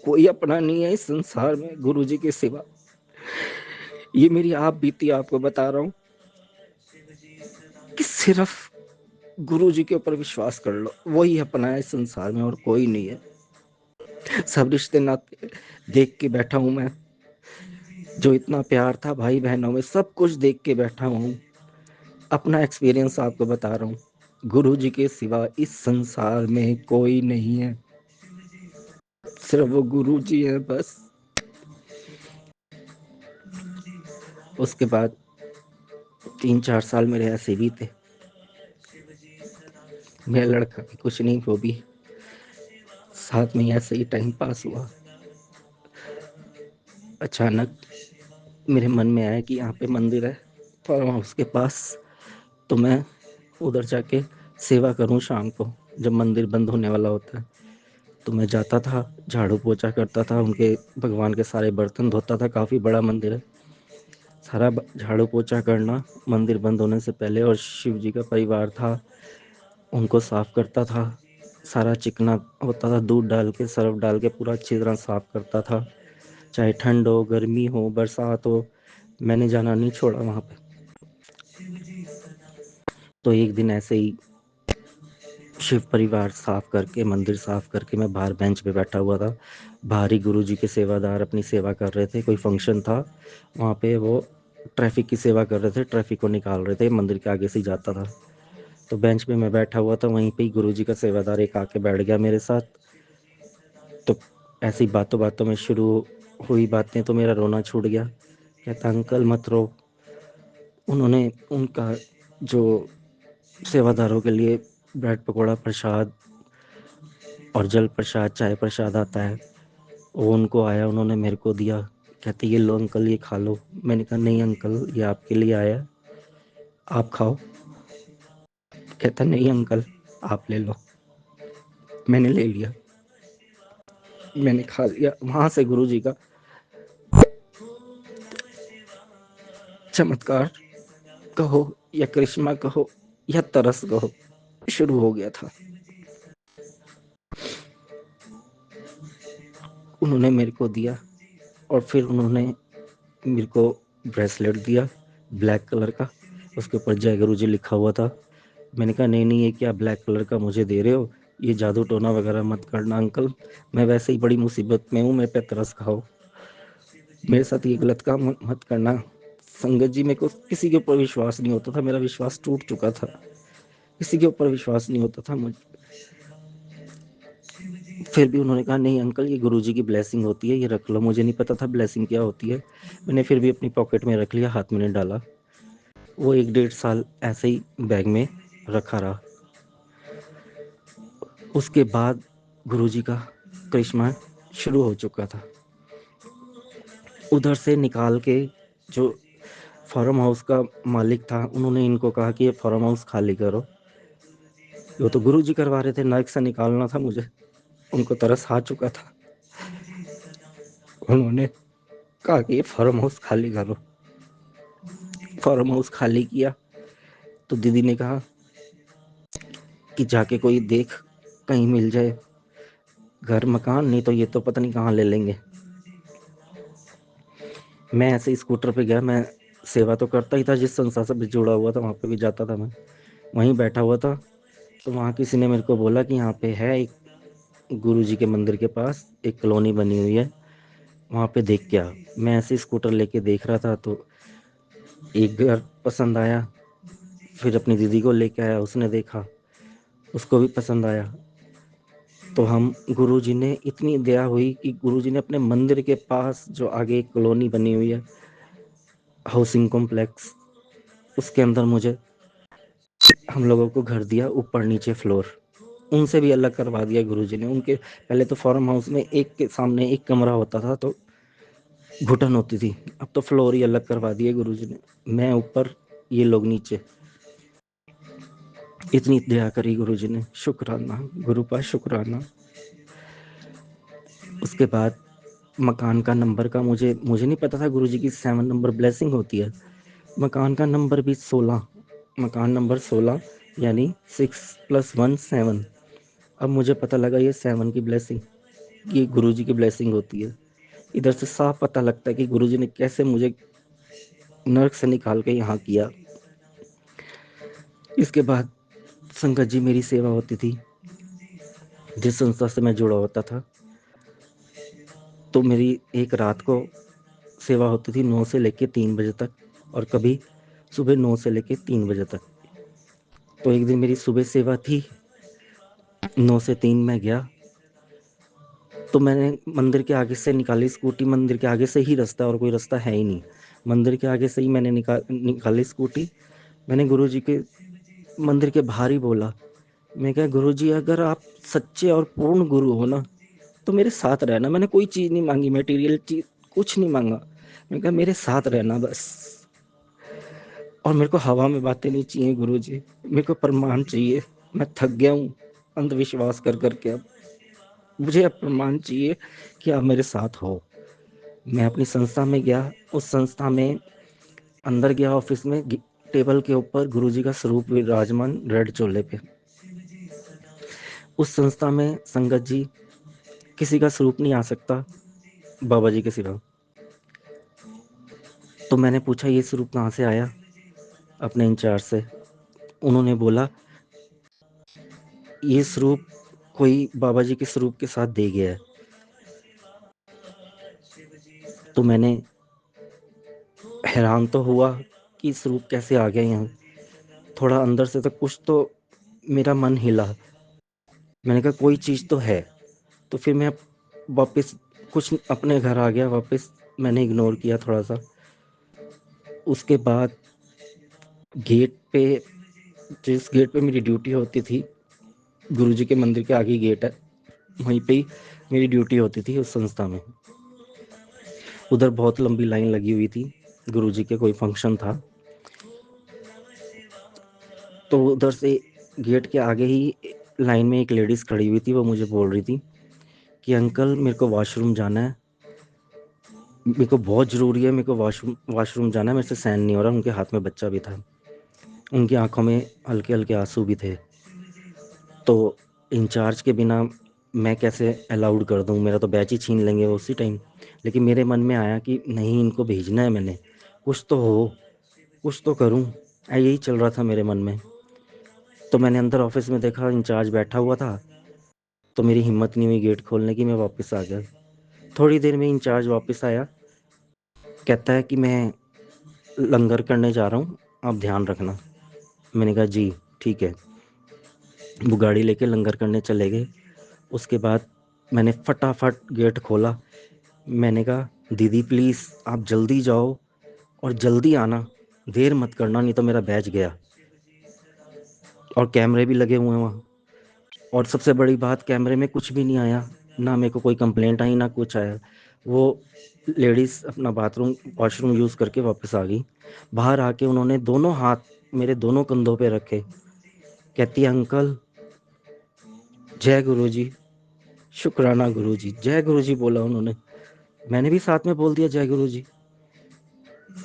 कोई अपना नहीं है इस संसार में गुरु जी के सिवा। ये मेरी आप बीती आपको बता रहा हूँ कि सिर्फ गुरु जी के ऊपर विश्वास कर लो, वही अपना है इस संसार में, और कोई नहीं है। सब रिश्ते नाते देख के बैठा हूं मैं, जो इतना प्यार था भाई बहनों में, सब कुछ देख के बैठा हूं। अपना एक्सपीरियंस आपको बता रहा हूँ। गुरु जी के सिवा इस संसार में कोई नहीं है, सिर्फ वो गुरु जी है बस। उसके बाद 3-4 साल मेरे ऐसे भी थे। मेरा लड़का भी कुछ नहीं, वो भी साथ में ऐसे ही टाइम पास हुआ। अचानक मेरे मन में आया कि यहाँ पे मंदिर है फार्म हाउस के पास, तो मैं उधर जाके सेवा करूँ शाम को, जब मंदिर बंद होने वाला होता है। तो मैं जाता था, झाड़ू पोछा करता था, उनके भगवान के सारे बर्तन धोता था। काफ़ी बड़ा मंदिर है। सारा झाड़ू पोछा करना मंदिर बंद होने से पहले, और शिव जी का परिवार था उनको साफ करता था। सारा चिकना होता था, दूध डाल के सर्फ डाल के पूरा अच्छी तरह साफ करता था। चाहे ठंड हो, गर्मी हो, बरसात हो, मैंने जाना नहीं छोड़ा वहाँ पे। तो एक दिन ऐसे ही शिव परिवार साफ करके, मंदिर साफ करके, मैं बाहर बेंच पे बैठा हुआ था। बाहर ही गुरु जी के सेवादार अपनी सेवा कर रहे थे। कोई फंक्शन था वहाँ पे, वो ट्रैफिक की सेवा कर रहे थे, ट्रैफिक को निकाल रहे थे, मंदिर के आगे से ही जाता था। तो बेंच पे मैं बैठा हुआ था, वहीं पे ही गुरु जी का सेवादार एक आके बैठ गया मेरे साथ। तो ऐसी बातों बातों में शुरू हुई बातें, तो मेरा रोना छूट गया। कहता अंकल मत रो। उन्होंने उनका जो सेवादारों के लिए ब्रेड पकौड़ा प्रसाद और जल प्रसाद, चाय प्रसाद आता है, वो उनको आया, उन्होंने मेरे को दिया। कहते ये लो अंकल, ये खा लो। मैंने कहा नहीं अंकल, ये आपके लिए आया है, आप खाओ। कहता नहीं अंकल, आप ले लो। मैंने ले लिया, मैंने खा लिया। वहां से गुरु जी का चमत्कार कहो या करिश्मा कहो या तरस कहो, शुरू हो गया था। उन्होंने मेरे को दिया, और फिर उन्होंने मेरे को ब्रेसलेट दिया ब्लैक कलर का, उसके ऊपर जय गुरु जी लिखा हुआ था। मैंने कहा नहीं नहीं, ये क्या ब्लैक कलर का मुझे दे रहे हो, ये जादू टोना वगैरह मत करना अंकल, मैं वैसे ही बड़ी मुसीबत में हूँ, मेरे पे तरस खाओ, मेरे साथ ये गलत काम मत करना। संगत जी, मेरे को किसी के ऊपर विश्वास नहीं होता था, मेरा विश्वास टूट चुका था, किसी के ऊपर विश्वास नहीं होता था मुझ। फिर भी उन्होंने कहा नहीं अंकल, ये गुरुजी की ब्लेसिंग होती है, ये रख लो। मुझे नहीं पता था ब्लेसिंग क्या होती है, मैंने फिर भी अपनी पॉकेट में रख लिया, हाथ में नहीं डाला। वो 1-1.5 साल ऐसे ही बैग में रखा रहा। उसके बाद गुरुजी का करिश्मा शुरू हो चुका था। उधर से निकाल के जो फार्म हाउस का मालिक था, उन्होंने इनको कहा कि ये फार्म हाउस खाली करो। वो तो गुरुजी करवा रहे थे, नर्क से निकालना था मुझे, उनको तरस आ चुका था। उन्होंने कहा कि ये फार्म हाउस खाली करो। फार्म हाउस खाली किया तो दीदी ने कहा कि जाके कोई देख, कहीं मिल जाए घर मकान, नहीं तो ये तो पता नहीं कहाँ ले लेंगे। मैं ऐसे ही स्कूटर पे गया, मैं सेवा तो करता ही था, जिस संस्था से भी जुड़ा हुआ था वहाँ पे भी जाता था मैं, वहीं बैठा हुआ था। तो वहाँ किसी ने मेरे को बोला कि यहाँ पे है एक गुरु जी के मंदिर के पास एक कॉलोनी बनी हुई है, वहाँ पे देख के आ। मैं ऐसे ही स्कूटर लेके देख रहा था, तो एक घर पसंद आया, फिर अपनी दीदी को लेके आया, उसने देखा, उसको भी पसंद आया। तो हम गुरुजी ने इतनी दया हुई कि गुरुजी ने अपने मंदिर के पास जो आगे एक कॉलोनी बनी हुई है, हाउसिंग कॉम्प्लेक्स, उसके अंदर मुझे हम लोगों को घर दिया, ऊपर नीचे फ्लोर। उनसे भी अलग करवा दिया गुरुजी ने। उनके पहले तो फार्म हाउस में एक के सामने एक कमरा होता था तो घुटन होती थी, अब तो फ्लोर ही अलग करवा दिए गुरुजी ने। मैं ऊपर, ये लोग नीचे। इतनी दया करी गुरुजी ने, शुक्राना गुरु का शुक्राना। उसके बाद मकान का नंबर का मुझे नहीं पता था गुरुजी की 7 नंबर ब्लेसिंग होती है। मकान का नंबर भी 16, मकान नंबर 16 यानी 6 + 1 7। अब मुझे पता लगा ये 7 की ब्लेसिंग, ये गुरुजी की ब्लेसिंग होती है। इधर से साफ पता लगता है कि गुरुजी ने कैसे मुझे नर्क से निकाल के यहाँ किया। इसके बाद संगत जी मेरी सेवा होती थी, जिस संस्था से मैं जुड़ा होता था। तो मेरी एक रात को सेवा होती थी 9 से लेकर 3 बजे तक, और कभी सुबह 9 से लेकर 3 बजे तक। तो एक दिन मेरी सुबह सेवा थी, 9 से 3 मैं गया। तो मैंने मंदिर के आगे से निकाली स्कूटी, मंदिर के आगे से ही रास्ता, और कोई रास्ता है ही नहीं। मंदिर के आगे से ही मैंने निकाली स्कूटी। मैंने गुरुजी के मंदिर के बाहर ही बोला, मैं क्या गुरुजी अगर आप सच्चे और पूर्ण गुरु हो ना तो मेरे साथ रहना। मैंने कोई चीज़ नहीं मांगी, मटेरियल चीज कुछ नहीं मांगा। मैं कहा मेरे साथ रहना बस। और मेरे को हवा में बातें नहीं चाहिए गुरुजी, मेरे को प्रमाण चाहिए। मैं थक गया हूँ अंधविश्वास कर करके। अब मुझे अब प्रमाण चाहिए कि आप मेरे साथ हो। मैं अपनी संस्था में गया, उस संस्था में अंदर गया, ऑफिस में टेबल के ऊपर गुरुजी का स्वरूप विराजमान रेड चोले पे। उस संस्था में संगत जी किसी का स्वरूप नहीं आ सकता बाबा जी के सिवा। तो मैंने पूछा ये स्वरूप कहाँ से आया अपने इंचार्ज से। उन्होंने बोला ये स्वरूप कोई बाबा जी के स्वरूप के साथ दे गया है। तो मैंने हैरान तो हुआ कि स्वरूप कैसे आ गया यहाँ। थोड़ा अंदर से तो कुछ तो मेरा मन हिला। मैंने कहा कोई चीज़ तो है। तो फिर मैं वापस कुछ अपने घर आ गया वापस। मैंने इग्नोर किया थोड़ा सा। उसके बाद गेट पे, जिस गेट पे मेरी ड्यूटी होती थी, गुरुजी के मंदिर के आगे ही गेट है, वहीं पे ही मेरी ड्यूटी होती थी उस संस्था में। उधर बहुत लंबी लाइन लगी हुई थी, गुरुजी के कोई फंक्शन था। तो उधर से गेट के आगे ही लाइन में एक लेडीज़ खड़ी हुई थी। वो मुझे बोल रही थी कि अंकल मेरे को वॉशरूम जाना है, मेरे को बहुत ज़रूरी है, मेरे को वॉशरूम जाना है, मेरे से सहन नहीं हो रहा। उनके हाथ में बच्चा भी था, उनकी आंखों में हल्के हल्के आंसू भी थे। तो इंचार्ज के बिना मैं कैसे अलाउड कर दूं, मेरा तो बैच ही छीन लेंगे वो उसी टाइम। लेकिन मेरे मन में आया कि नहीं, इनको भेजना है मैंने, कुछ तो हो, कुछ तो करूं। यही चल रहा था मेरे मन में। तो मैंने अंदर ऑफिस में देखा इंचार्ज बैठा हुआ था, तो मेरी हिम्मत नहीं हुई गेट खोलने की, मैं वापस आ गया। थोड़ी देर में इंचार्ज वापस आया, कहता है कि मैं लंगर करने जा रहा हूँ, आप ध्यान रखना। मैंने कहा जी ठीक है। वो गाड़ी लेके लंगर करने चले गए। उसके बाद मैंने फटाफट गेट खोला। मैंने कहा दीदी प्लीज़ आप जल्दी जाओ और जल्दी आना, देर मत करना, नहीं तो मेरा बैच गया। और कैमरे भी लगे हुए हैं वहाँ। और सबसे बड़ी बात, कैमरे में कुछ भी नहीं आया, ना मेरे को कोई कंप्लेंट आई ना कुछ आया। वो लेडीज़ अपना बाथरूम वॉशरूम यूज़ करके वापस आ गई। बाहर आके उन्होंने दोनों हाथ मेरे दोनों कंधों पे रखे, कहती है अंकल जय गुरु जी, शुक्राना गुरु जी, जय गुरु जी बोला उन्होंने। मैंने भी साथ में बोल दिया जय गुरु जी,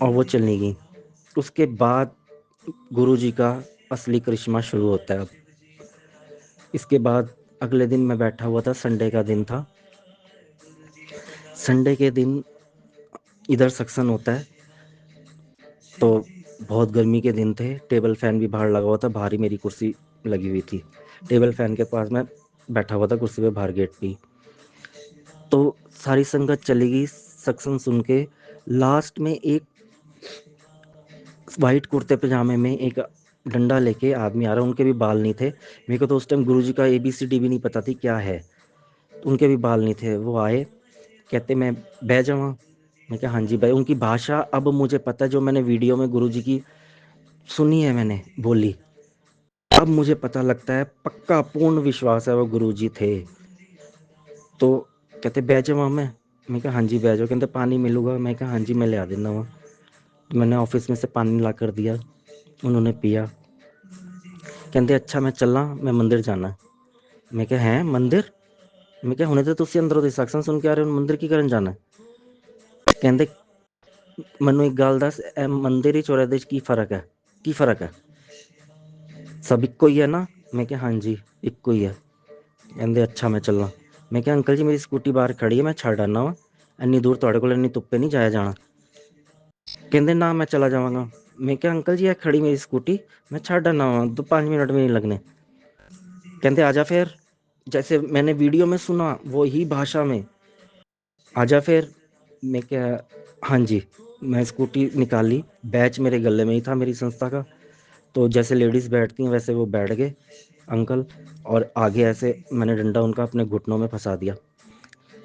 और वो चलने गई। उसके बाद गुरु जी का असली करिश्मा शुरू होता है अब। इसके बाद अगले दिन मैं बैठा हुआ था, संडे का दिन था। संडे के दिन इधर सत्संग होता है, तो बहुत गर्मी के दिन थे, टेबल फैन भी बाहर लगा हुआ था, बाहर ही मेरी कुर्सी लगी हुई थी। टेबल फैन के पास मैं बैठा हुआ था कुर्सी पे बाहर गेट पे। तो सारी संगत चली गई सत्संग सुन के। लास्ट में एक वाइट कुर्ते पजामे में एक डंडा लेके आदमी आ रहा, उनके भी बाल नहीं थे। मेरे को तो उस टाइम गुरुजी का ABCD भी नहीं पता थी क्या है। उनके भी बाल नहीं थे। वो आए, कहते मैं बह जाऊँ? मैं कहा हाँ जी भाई। उनकी भाषा अब मुझे पता है, जो मैंने वीडियो में गुरुजी की सुनी है, मैंने बोली, अब मुझे पता लगता है, पक्का पूर्ण विश्वास है वो गुरुजी थे। तो कहते बह जाऊँ मैं कहा हाँ जी बह जाओ। कहते पानी मिलूगा? मैं कहा हाँ जी मैं ले आ देना वहाँ। तो मैंने ऑफिस में से पानी ला कर दिया, उन्होंने पिया। कहते अच्छा मैं चलना, मैं मंदिर जाना। मैं कहा हैं मंदिर? मैं कहा हुणे तो तुसी अंदरों ਦੀ ਸਤਸੰਗ ਸੁਣ ਕੇ ਆ ਰਹੇ ਹੋ, ਮੰਦਿਰ ਕੀ ਕਰਨ ਜਾਣਾ? ਕਹਿੰਦੇ ਮੈਨੂੰ ਇੱਕ ਗੱਲ ਦੱਸ, ਇਹ ਮੰਦਿਰ ਵਿੱਚ ਔਰ ਇਹਦੇ ਵਿੱਚ ਕੀ ਫਰਕ ਹੈ? ਕੀ ਫਰਕ ਹੈ? ਸਭ ਇੱਕੋ ਹੀ ਹੈ ਨਾ? ਮੈਂ ਕਿਹਾ ਹਾਂਜੀ ਇੱਕੋ ਹੀ ਹੈ। ਕਹਿੰਦੇ ਅੱਛਾ ਮੈਂ ਚੱਲਾਂ। ਮੈਂ ਕਿਹਾ ਅੰਕਲ ਜੀ ਮੇਰੀ ਸਕੂਟੀ ਬਾਹਰ ਖੜੀ ਹੈ, ਮੈਂ ਛੱਡ ਆਉਂਦਾ ਵਾਂ, ਇੰਨੀ ਦੂਰ ਤੁਹਾਡੇ ਕੋਲ ਇੰਨੀ ਧੁੱਪੇ ਨਹੀਂ ਜਾਇਆ ਜਾਣਾ। ਕਹਿੰਦੇ ਨਾ मैं चला जावांगा। मैं क्या अंकल जी है खड़ी मेरी स्कूटी, मैं छड़ आना वहाँ, तो 5 मिनट भी नहीं लगने। कहते आजा फिर, जैसे मैंने वीडियो में सुना वो ही भाषा में, आजा फिर। मैं क्या हाँ जी। मैं स्कूटी निकाली, बैच मेरे गले में ही था मेरी संस्था का। तो जैसे लेडीज़ बैठती हैं वैसे वो बैठ गए अंकल, और आगे ऐसे मैंने डंडा उनका अपने घुटनों में फंसा दिया।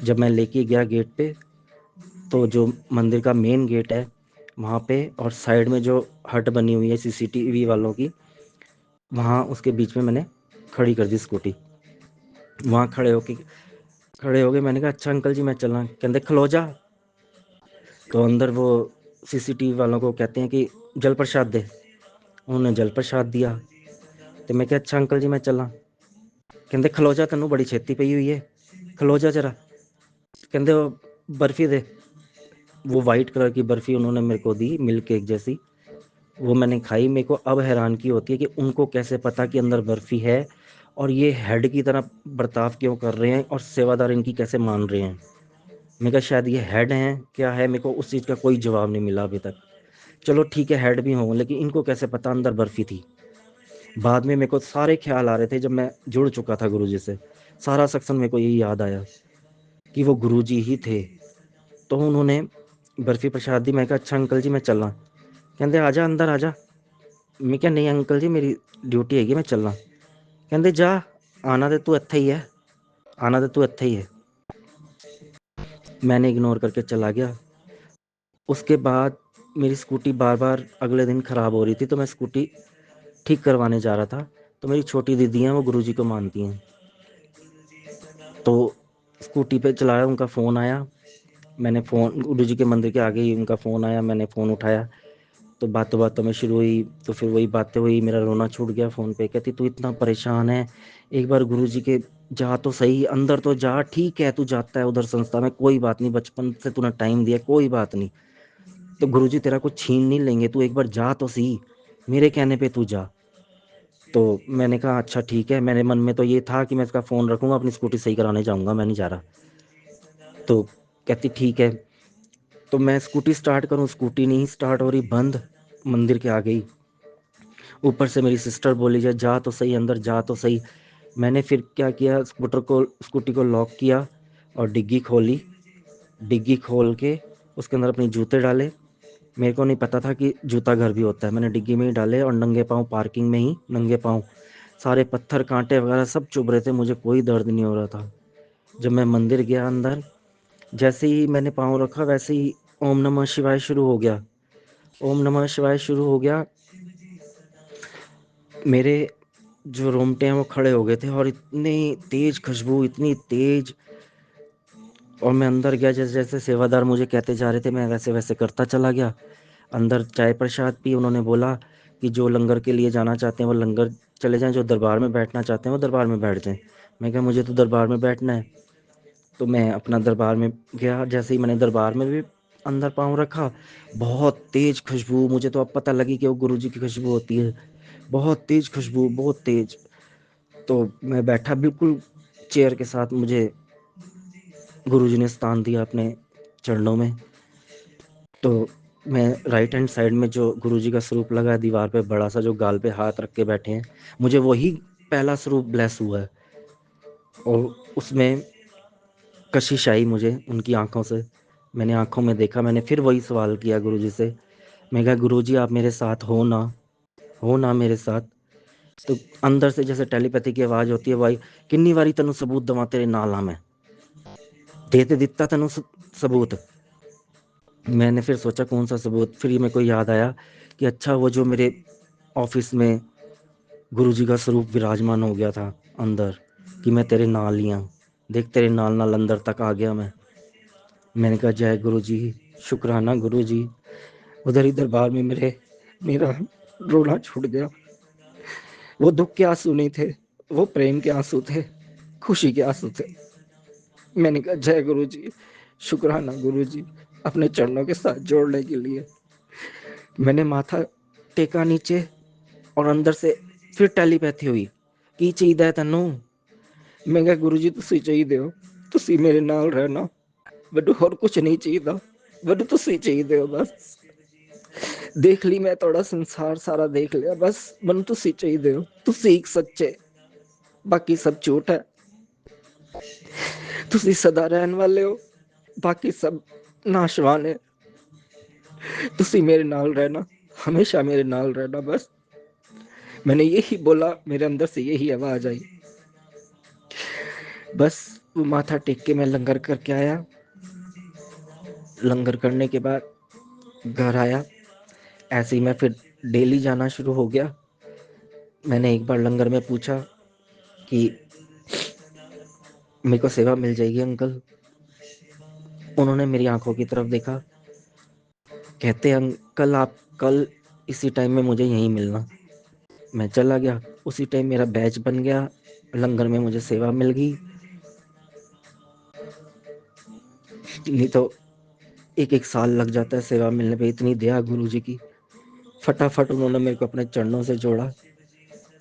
जब मैं लेके गया गेट पे, तो जो मंदिर का मेन गेट है वहाँ पे, और साइड में जो हट बनी हुई है सीसीटीवी वालों की, वहाँ उसके बीच में मैंने खड़ी कर दी स्कूटी। वहाँ खड़े हो गए। मैंने कहा अच्छा अंकल जी मैं चलना। कहते खलो जा। तो अंदर वो सीसीटीवी वालों को कहते हैं कि जल प्रसाद दे। उन्होंने जल प्रसाद दिया। तो मैं क्या अच्छा अंकल जी मैं चला। कहते खलो जा, तेनों बड़ी छेती पई हुई है, खलो जा जरा। कहते वो बर्फ़ी दे। वो वाइट कलर की बर्फ़ी उन्होंने मेरे को दी, मिल्क केक जैसी। वो मैंने खाई। मेरे को अब हैरानगी होती है कि उनको कैसे पता कि अंदर बर्फ़ी है, और ये हेड की तरह बर्ताव क्यों कर रहे हैं, और सेवादार इनकी कैसे मान रहे हैं। मैं कहा शायद ये हेड हैं, क्या है, मेरे को उस चीज़ का कोई जवाब नहीं मिला अभी तक। चलो ठीक है हेड भी हों, लेकिन इनको कैसे पता अंदर बर्फ़ी थी। बाद में मेरे को सारे ख्याल आ रहे थे, जब मैं जुड़ चुका था गुरुजी से, सारा सत्संग मेरे को यही याद आया कि वो गुरुजी ही थे। तो उन्होंने बर्फ़ी प्रसाद दी। मैं कहा अच्छा अंकल जी मैं चलना। कहते आजा अंदर आजा। मैं क्या नहीं अंकल जी मेरी ड्यूटी हैगी, मैं चलना। कहते जा, आना तो तू इत्थे ही है, आना तो तू इत्थे ही है। मैंने इग्नोर करके चला गया। उसके बाद मेरी स्कूटी बार बार अगले दिन ख़राब हो रही थी, तो मैं स्कूटी ठीक करवाने जा रहा था। तो मेरी छोटी दीदी हैं, वो गुरुजी को मानती हैं। तो स्कूटी पे चला रहा, उनका फ़ोन आया। मैंने फ़ोन, गुरुजी के मंदिर के आगे ही उनका फ़ोन आया, मैंने फ़ोन उठाया। तो बातों बातों में शुरू हुई, तो फिर वही बातें हुई, मेरा रोना छूट गया फ़ोन पे। कहती तू इतना परेशान है, एक बार गुरुजी के जा तो सही, अंदर तो जा। ठीक है तू जाता है उधर संस्था में, कोई बात नहीं, बचपन से तूने टाइम दिया, कोई बात नहीं, तो गुरुजी तेरा कुछ छीन नहीं लेंगे, तू एक बार जा तो सही, मेरे कहने पे तू जा। तो मैंने कहा अच्छा ठीक है। मेरे मन में तो ये था कि मैं इसका फ़ोन रखूँगा, अपनी स्कूटी सही कराने जाऊँगा, मैं नहीं जा रहा। तो कहती ठीक है। तो मैं स्कूटी स्टार्ट करूँ, स्कूटी नहीं स्टार्ट हो रही, बंद। मंदिर के आगे ही ऊपर से मेरी सिस्टर बोली जाए जा तो सही, अंदर जा तो सही। मैंने फिर क्या किया, स्कूटी को लॉक किया और डिग्गी खोली। डिग्गी खोल के उसके अंदर अपने जूते डाले। मेरे को नहीं पता था कि जूता घर भी होता है। मैंने डिग्गी में ही डाले और नंगे पाँव पार्किंग में ही, नंगे पाँव, सारे पत्थर कांटे वगैरह सब चुभ रहे थे, मुझे कोई दर्द नहीं हो रहा था। जब मैं मंदिर गया अंदर, जैसे ही मैंने पाँव रखा वैसे ही ओम नमः शिवाय शुरू हो गया। ओम नमः शिवाय शुरू हो गया। मेरे जो रोंगटे हैं वो खड़े हो गए थे, और इतनी तेज खुशबू, इतनी तेज। और मैं अंदर गया, जैसे जैसे सेवादार मुझे कहते जा रहे थे मैं वैसे वैसे करता चला गया। अंदर चाय प्रसाद पी। उन्होंने बोला कि जो लंगर के लिए जाना चाहते हैं वो लंगर चले जाएं, जो दरबार में बैठना चाहते हैं वो दरबार में बैठ जाएं। मैं कहा मुझे तो दरबार में बैठना है। तो मैं अपना दरबार में गया। जैसे ही मैंने दरबार में भी अंदर पाँव रखा, बहुत तेज खुशबू, मुझे तो अब पता लगी कि वो गुरुजी की खुशबू होती है। बहुत तेज खुशबू, बहुत तेज। तो मैं बैठा बिल्कुल चेयर के साथ, मुझे गुरुजी ने स्थान दिया अपने चरणों में। तो मैं राइट हैंड साइड में जो गुरुजी का स्वरूप लगा है दीवार पे, बड़ा सा, जो गाल पे हाथ रख के बैठे हैं, मुझे वही पहला स्वरूप ब्लेस हुआ है। और उसमें कशिश आई मुझे उनकी आंखों से। मैंने आंखों में देखा। मैंने फिर वही सवाल किया गुरुजी से। मैं कहा गुरुजी आप मेरे साथ हो ना, हो ना मेरे साथ? तो अंदर से जैसे टेलीपैथी की आवाज़ होती है, भाई किन्नी बारी तेनों सबूत देवां तेरे नाल आ मैं, दे ते दिता तेन सबूत। मैंने फिर सोचा कौन सा सबूत, फिर मेरे को याद आया कि अच्छा वो जो मेरे ऑफिस में गुरु जी का स्वरूप विराजमान हो गया था अंदर, कि मैं तेरे नाल ही हाँ, देख तेरे नाल नाल अंदर तक आ गया मैं। मैंने कहा जय गुरु जी, शुक्राना गुरु जी। उधर ही दरबार में मेरा रोना छूट गया। वो दुख के आंसू नहीं थे, वो प्रेम के आंसू थे, खुशी के आंसू थे। मैंने कहा जय गुरु जी, शुक्राना गुरु जी, अपने चरणों के साथ जोड़ने के लिए। मैंने माथा टेका नीचे और अंदर से फिर टेलीपैथी हुई की चाहिए तेनू। मैं कहा गुरु जी तुसी चाहिए हो, तुसी मेरे नाल रहना, मैनू होर कुछ नहीं चाहिए, मैनू तुसी चाहिए हो बस। देख ली मैं थोड़ा संसार सारा देख लिया, बस मैनू तुसी चाहिए हो, तुसी एक सच्चे, बाकी सब झूठ है। तुसी सदा रहने वाले हो, बाकी सब नाशवान है। तुसी मेरे नाल रहना, हमेशा मेरे नाल रहना बस। मैंने यही बोला, मेरे अंदर से यही आवाज आई। बस वो माथा टेक के मैं लंगर करके आया। लंगर करने के बाद घर आया। ऐसे ही मैं फिर डेली जाना शुरू हो गया। मैंने एक बार लंगर में पूछा कि मेरे को सेवा मिल जाएगी अंकल। उन्होंने मेरी आंखों की तरफ देखा, कहते अंकल आप कल इसी टाइम में मुझे यहीं मिलना। मैं चला गया, उसी टाइम मेरा बैच बन गया, लंगर में मुझे सेवा मिल गई। नहीं तो एक एक साल लग जाता है सेवा मिलने पे। इतनी दया गुरु जी की, फटाफट उन्होंने मेरे को अपने चरणों से जोड़ा।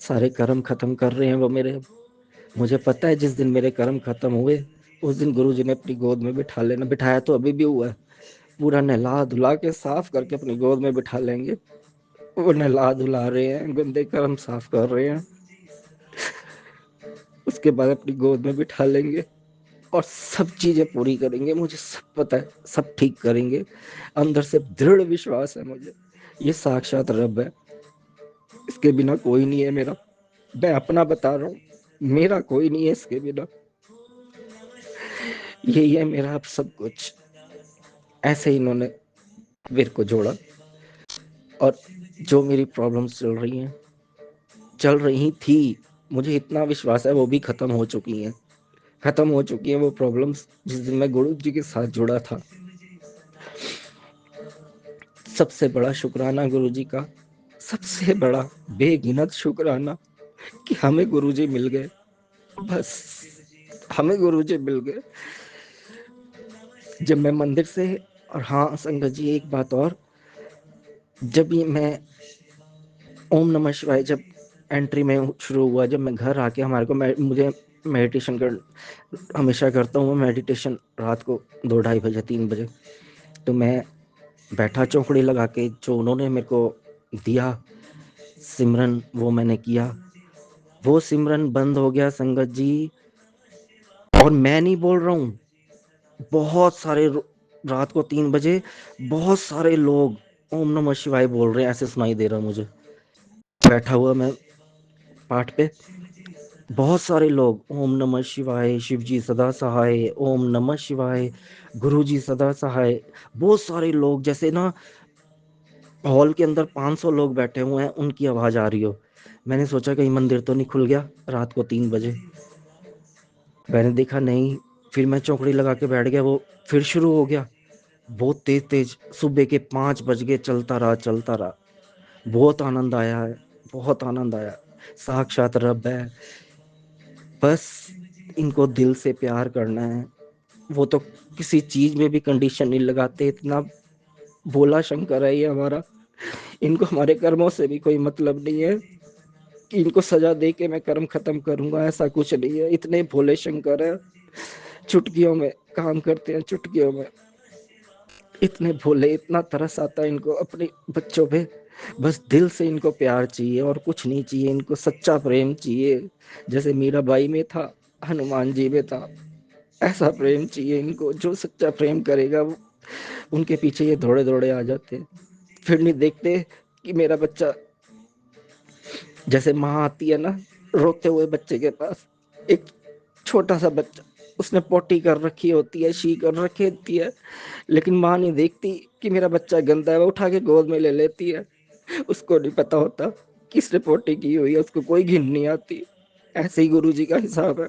सारे कर्म खत्म कर रहे हैं वो मेरे। मुझे पता है जिस दिन मेरे कर्म खत्म हुए उस दिन गुरु जी ने अपनी गोद में बिठा लेना। बिठाया तो अभी भी हुआ है, पूरा नहला धुला के साफ करके अपनी गोद में बिठा लेंगे। वो नहला धुला रहे हैं, गंदे कर्म साफ कर रहे हैं, उसके बाद अपनी गोद में बिठा लेंगे और सब चीजें पूरी करेंगे। मुझे सब पता है, सब ठीक करेंगे। अंदर से दृढ़ विश्वास है मुझे, ये साक्षात रब है, इसके बिना कोई नहीं है मेरा। मैं अपना बता रहा हूँ, मेरा कोई नहीं है इसके बिना। यही है मेरा अब सब कुछ। ऐसे ही इन्होंने मेरे को जोड़ा। और जो मेरी प्रॉब्लम्स चल रही थी, मुझे इतना विश्वास है वो भी खत्म हो चुकी हैं। खत्म हो चुकी हैं वो प्रॉब्लम्स जिस दिन मैं गुरु जी के साथ जुड़ा था। सबसे बड़ा शुक्राना गुरु जी का, सबसे बड़ा बेगिनत शुक्राना कि हमें गुरु जी मिल गए। बस हमें गुरु जी मिल गए जब मैं मंदिर से। और हाँ संगत जी एक बात और, जब ये मैं ओम नमः शिवाय जब एंट्री में शुरू हुआ, जब मैं घर आके हमारे को मुझे मेडिटेशन कर हमेशा करता हूँ। मैं मेडिटेशन रात को 2-2:30 बजे 3 बजे। तो मैं बैठा चौकड़ी लगा के, जो उन्होंने मेरे को दिया सिमरन वो मैंने किया। वो सिमरन बंद हो गया संगत जी, और मैं नहीं बोल रहा हूँ, बहुत सारे रात को 3 बजे बहुत सारे लोग ओम नमः शिवाय बोल रहे हैं, ऐसे सुनाई दे रहा मुझे। बैठा हुआ मैं पाठ पे, बहुत सारे लोग ओम नमः शिवाय, शिव जी सदा सहाय, ओम नमः शिवाय, गुरु जी सदा सहाय। बहुत सारे लोग, जैसे ना हॉल के अंदर 500 लोग बैठे हुए हैं, उनकी आवाज आ रही हो। मैंने सोचा कहीं मंदिर तो नहीं खुल गया रात को 3 बजे। मैंने देखा नहीं, फिर मैं चौकड़ी लगा के बैठ गया। वो फिर शुरू हो गया, बहुत तेज तेज, सुबह के 5 बज गए, चलता रहा चलता रहा। बहुत आनंद आया है, बहुत आनंद आया। साक्षात रब है, बस इनको दिल से प्यार करना है। वो तो किसी चीज में भी कंडीशन नहीं लगाते, इतना भोला शंकर है ये हमारा। इनको हमारे कर्मों से भी कोई मतलब नहीं है कि इनको सजा दे के मैं कर्म खत्म करूंगा, ऐसा कुछ नहीं है। इतने भोले शंकर है, चुटकियों में काम करते हैं, चुटकियों में। इतने भोले, इतना तरस आता है इनको अपने बच्चों पे। बस दिल से इनको प्यार चाहिए और कुछ नहीं चाहिए, इनको सच्चा प्रेम चाहिए। जैसे मीराबाई में था, हनुमान जी में था, ऐसा प्रेम चाहिए इनको। जो सच्चा प्रेम करेगा वो, उनके पीछे ये दौड़े दौड़े आ जाते हैं। फिर नहीं देखते कि मेरा बच्चा, जैसे माँ आती है ना रोते हुए बच्चे के पास, एक छोटा सा बच्चा उसने पोटी कर रखी होती है, शी कर रखी होती है, लेकिन माँ नहीं देखती कि मेरा बच्चा गंदा है, वो उठा के गोद में ले लेती है। उसको नहीं पता होता किसने पोटी की हुई है, उसको कोई घिन नहीं आती। ऐसे ही गुरु जी का हिसाब है।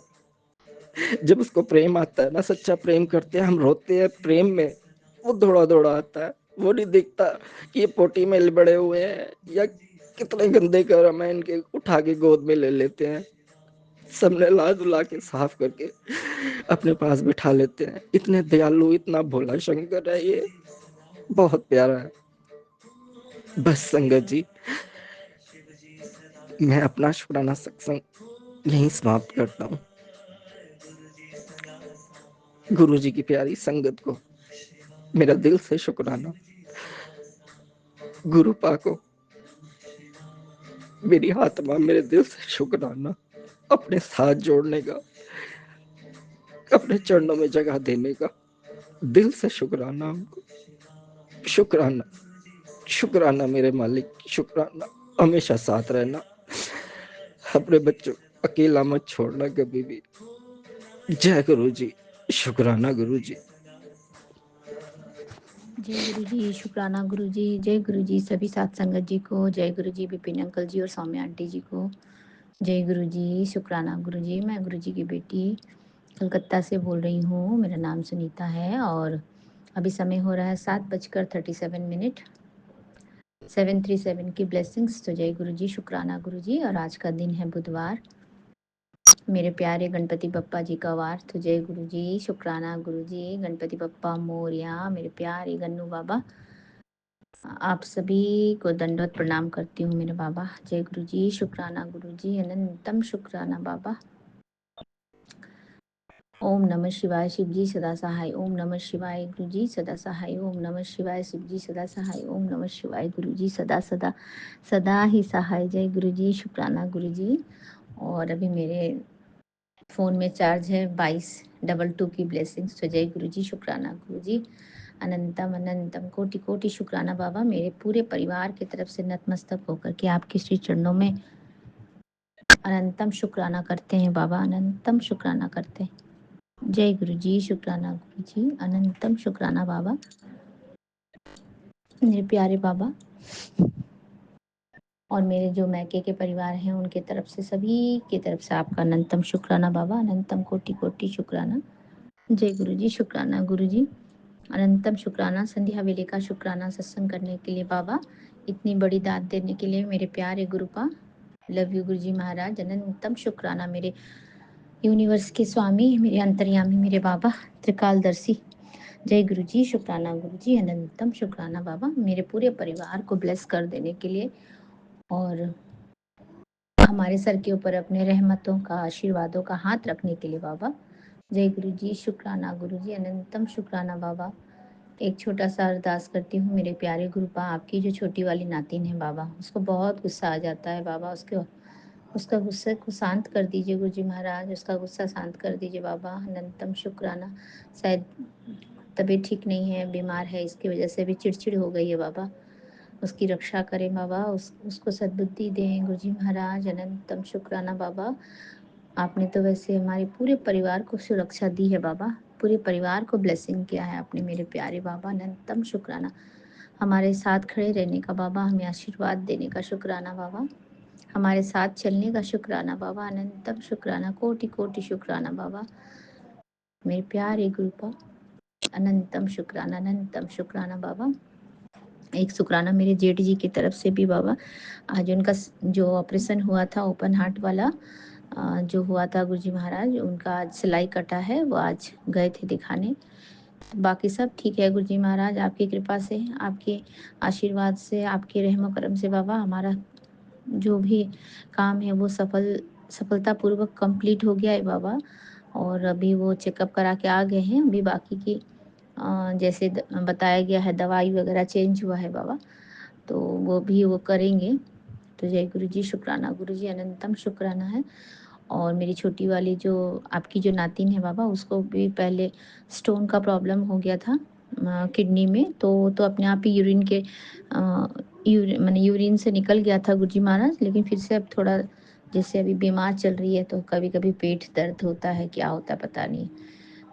जब उसको प्रेम आता है ना, सच्चा प्रेम करते हैं हम, रोते हैं प्रेम में, वो दौड़ा दौड़ा आता है। वो नहीं देखता कि ये पोटी में लिबड़े हुए हैं या कितने गंदे कर्म है इनके, उठा के गोद में ले लेते हैं, सबने ला धुला के साफ करके अपने पास बिठा लेते हैं। इतने दयालु, इतना भोला शंकर है ये, बहुत प्यारा है। बस संगत जी, मैं अपना शुक्राना सत्संग यहीं समाप्त करता हूँ। गुरु जी की प्यारी संगत को मेरा दिल से शुक्राना। गुरु पा को मेरी आत्मा, मेरे दिल से शुक्राना, अपने साथ जोड़ने का, अपने चरणों में जगह देने का दिल से शुक्राना हमको। शुक्राना, शुक्राना मेरे मालिक, शुक्राना। हमेशा साथ रहना, अपने बच्चों अकेला मत छोड़ना कभी भी। जय गुरु जी, शुक्राना गुरु जी। जय गुरु जी, शुक्राना गुरु जी। जय गुरु जी सभी सात संगत जी को। जय गुरु जी विपिन अंकल जी और सौम्या आंटी जी को। जय गुरु जी, शुक्राना गुरु जी। मैं गुरु जी की बेटी कलकत्ता से बोल रही हूँ। मेरा नाम सुनीता है और अभी समय हो रहा है 7:37। 737 की ब्लेसिंग्स। तो जय गुरु जी, शुक्राना गुरु जी। और आज का दिन है बुधवार, मेरे प्यारे गणपति बप्पा जी का वार। तो जय गुरु जी, शुक्राना गुरु जी। गणपति बप्पा मोरया, मेरे प्यारे गन्नू बाबा, आप सभी को दंडवत प्रणाम करती हूँ मेरे बाबा। जय गुरु जी, शुक्राना गुरु जी। अनंतम शुक्राना बाबा। ओम नमः शिवाय, शिव जी सदा सहाय। ओम नमः शिवाय, गुरु जी सदा सहाय। ओम नमः शिवाय, शिव जी सदा सहाय। ओम नमः शिवाय, गुरु जी सदा सदा सदा ही सहाय। जय गुरु जी, शुक्राना गुरु जी। और अभी मेरे फ़ोन में चार्ज है 2222 की ब्लेसिंग्स। तो जय गुरु जी, शुक्राना गुरु जी। अनंतम अनंतम कोटि कोटि शुक्राना बाबा। मेरे पूरे परिवार की तरफ से नतमस्तक होकर के आपके श्री चरणों में अनंतम शुक्राना करते हैं बाबा, अनंतम शुक्राना करते हैं। जय गुरु जी, शुक्राना गुरु जी। अनंतम शुक्राना बाबा, मेरे प्यारे बाबा। और मेरे जो मैके के परिवार हैं उनके तरफ से, सभी की तरफ से आपका अनंतम शुक्राना बाबा, अनंतम कोटि कोटि शुक्राना। जय गुरु जी, शुक्राना गुरु जी। अनंतम शुक्राना संध्या वेले का शुक्राना सत्संग करने के लिए बाबा, इतनी बड़ी दात देने के लिए मेरे प्यारे गुरुपा। लव यू गुरु जी महाराज। अनंतम शुक्राना मेरे यूनिवर्स के स्वामी, मेरे अंतर्यामी, मेरे बाबा त्रिकालदर्शी। जय गुरु जी, शुक्राना गुरु जी। अनंतम शुक्राना बाबा, मेरे पूरे परिवार को ब्लेस कर देने के लिए और हमारे सर के ऊपर अपने रहमतों का, आशीर्वादों का हाथ रखने के लिए बाबा। जय गुरु जी, शुक्राना गुरु जी। अनंतम शुक्राना बाबा। एक छोटा सा अरदास करती हूँ मेरे प्यारे गुरुपा। आपकी जो छोटी वाली नातिन है बाबा, उसको बहुत गुस्सा आ जाता है बाबा। उसका गुस्से को शांत कर दीजिए गुरु जी महाराज, उसका गुस्सा शांत कर दीजिए बाबा। अनंतम शुक्राना। शायद तबीयत ठीक नहीं है, बीमार है, इसकी वजह से भी चिड़चिड़ हो गई है बाबा। उसकी रक्षा करें बाबा, उसको सद्बुद्धि दें गुरु जी महाराज। अनंतम शुक्राना बाबा। आपने तो वैसे हमारे पूरे परिवार को सुरक्षा दी है बाबा, पूरे परिवार को ब्लेसिंग किया है आपने मेरे प्यारे बाबा। अनंतम शुक्राना। हमारे साथ खड़े रहने का बाबा, हमें आशीर्वाद देने का शुक्राना बाबा, हमारे साथ चलने का शुक्राना बाबा। अनंतम शुक्राना, कोटि कोटि शुक्राना बाबा, मेरे प्यारे गुरुपा। अनंतम शुक्राना, अनंतम शुक्राना बाबा। एक शुक्राना मेरे जेठ जी की तरफ से भी बाबा। आज उनका जो ऑपरेशन हुआ था ओपन हार्ट वाला, जो हुआ था गुरुजी महाराज, उनका आज सिलाई कटा है, वो आज गए थे दिखाने। बाकी सब ठीक है गुरुजी महाराज, आपकी कृपा से, आपके आशीर्वाद से, आपके रहमो करम से बाबा, हमारा जो भी काम है वो सफलतापूर्वक कंप्लीट हो गया है बाबा। और अभी वो चेकअप करा के आ गए हैं। अभी बाकी की जैसे बताया गया है, दवाई वगैरह चेंज हुआ है बाबा, तो वो करेंगे। तो जय गुरु जी, शुक्राना गुरु जी। अनंतम शुक्राना है। और मेरी छोटी वाली जो आपकी जो नातिन है बाबा, उसको भी पहले स्टोन का प्रॉब्लम हो गया था किडनी में, तो अपने आप ही यूरिन के यूरिन से निकल गया था गुरुजी महाराज, लेकिन फिर से अब थोड़ा जैसे अभी बीमार चल रही है तो कभी कभी पेट दर्द होता है, क्या होता है पता नहीं।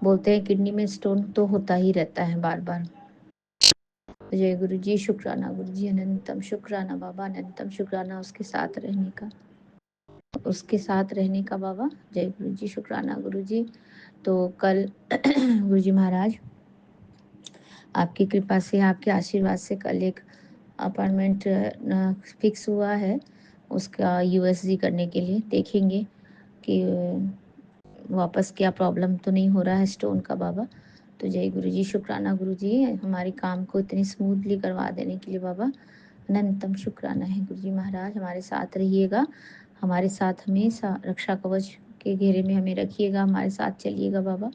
बोलते हैं किडनी में स्टोन तो होता ही रहता है बार बार। जय गुरु जी, शुक्राना गुरु जी, अनंतम शुक्राना बाबा, अनंतम शुक्राना उसके साथ रहने का, उसके साथ रहने का बाबा। जय गुरु जी, शुक्राना गुरु जी। तो कल गुरु जी महाराज आपकी कृपा से, आपके आशीर्वाद से कल एक अपॉइंटमेंट फिक्स हुआ है उसका यूएसजी करने के लिए। देखेंगे कि वापस क्या प्रॉब्लम तो नहीं हो रहा है स्टोन का बाबा। तो जय गुरु जी, शुक्राना गुरु जी, हमारे काम को इतनी स्मूथली करवा देने के लिए बाबा। अनंतम शुक्राना है गुरु जी महाराज, हमारे साथ रहिएगा, हमारे साथ हमेशा रक्षा कवच के घेरे में हमें रखिएगा, हमारे साथ चलिएगा बाबा,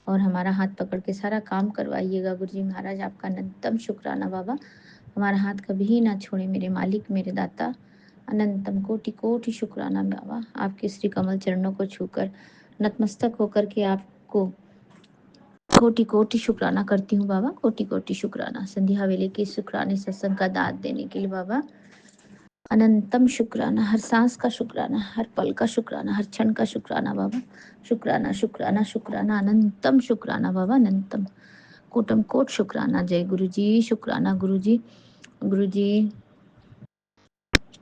और हमारा हाथ पकड़ के सारा काम करवाइएगा गुरु जी महाराज। आपका अनंतम शुक्राना बाबा, हमारा हाथ कभी ना छोड़े मेरे मालिक, मेरे दाता। अनंतम कोटि कोटि शुक्राना बाबा, आपके श्री कमल चरणों को छूकर नतमस्तक होकर के आपको कोटि कोटि शुक्राना करती हूँ बाबा, कोटि कोटि शुक्राना। संध्या वेले के शुक्राने सत्संग का दाद देने के लिए बाबा अनंतम शुक्राना, हर सांस का शुक्राना, हर पल का शुक्राना, हर क्षण का शुक्राना बाबा। शुक्राना शुक्राना शुक्राना, अनंतम शुक्राना बाबा, अनंतम कोटम कोट शुक्राना। जय गुरु जी, शुक्राना गुरु जी। गुरु जी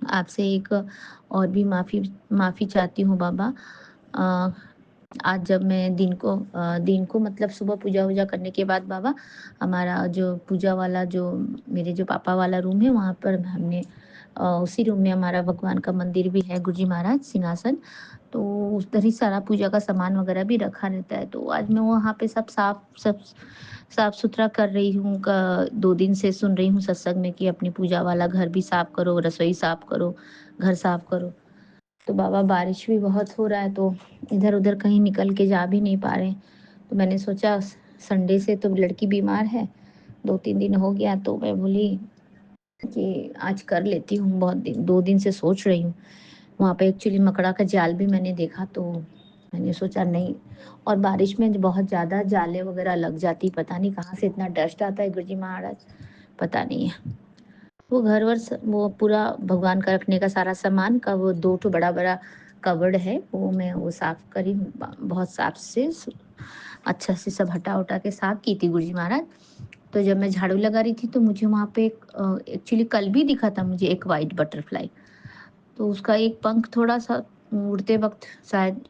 आपसे एक और भी माफ़ी चाहती हूँ बाबा। आज जब मैं दिन को मतलब सुबह पूजा वूजा करने के बाद बाबा, हमारा जो पूजा वाला जो मेरे जो पापा वाला रूम है वहाँ पर हमने उसी रूम में हमारा भगवान का मंदिर भी है गुरु जी महाराज, सिंहासन। तो उधर ही सारा पूजा का सामान वगैरह भी रखा रहता है। तो आज मैं वहाँ पे सब साफ सुथरा कर रही हूँ। 2 दिन से सुन रही हूँ सत्संग में कि अपनी पूजा वाला घर भी साफ करो, रसोई साफ करो, घर साफ करो। तो बाबा बारिश भी बहुत हो रहा है तो इधर उधर कहीं निकल के जा भी नहीं पा रहे। तो मैंने सोचा संडे से तो लड़की बीमार है, 2-3 दिन हो गया, तो मैं बोली कि आज कर लेती हूँ। बहुत दिन 2 दिन से सोच रही हूँ। वहाँ पे एक्चुअली मकड़ा का जाल भी मैंने देखा, तो मैंने सोचा नहीं। और बारिश में बहुत ज़्यादा जाले वगैरह लग जाती, पता नहीं कहाँ से इतना डस्ट आता है गुरुजी महाराज, पता नहीं है। वो घर वर वो पूरा भगवान का रखने का सारा सामान का वो 2 ठो बड़ा बड़ा कवर्ड है, वो मैं वो साफ करी, बहुत साफ से अच्छा से सब हटा उटा के साफ की थी गुरुजी महाराज। तो जब मैं झाड़ू लगा रही थी तो मुझे वहाँ पे एक्चुअली कल भी दिखा था मुझे एक वाइट बटरफ्लाई। तो उसका एक पंख थोड़ा सा उड़ते वक्त शायद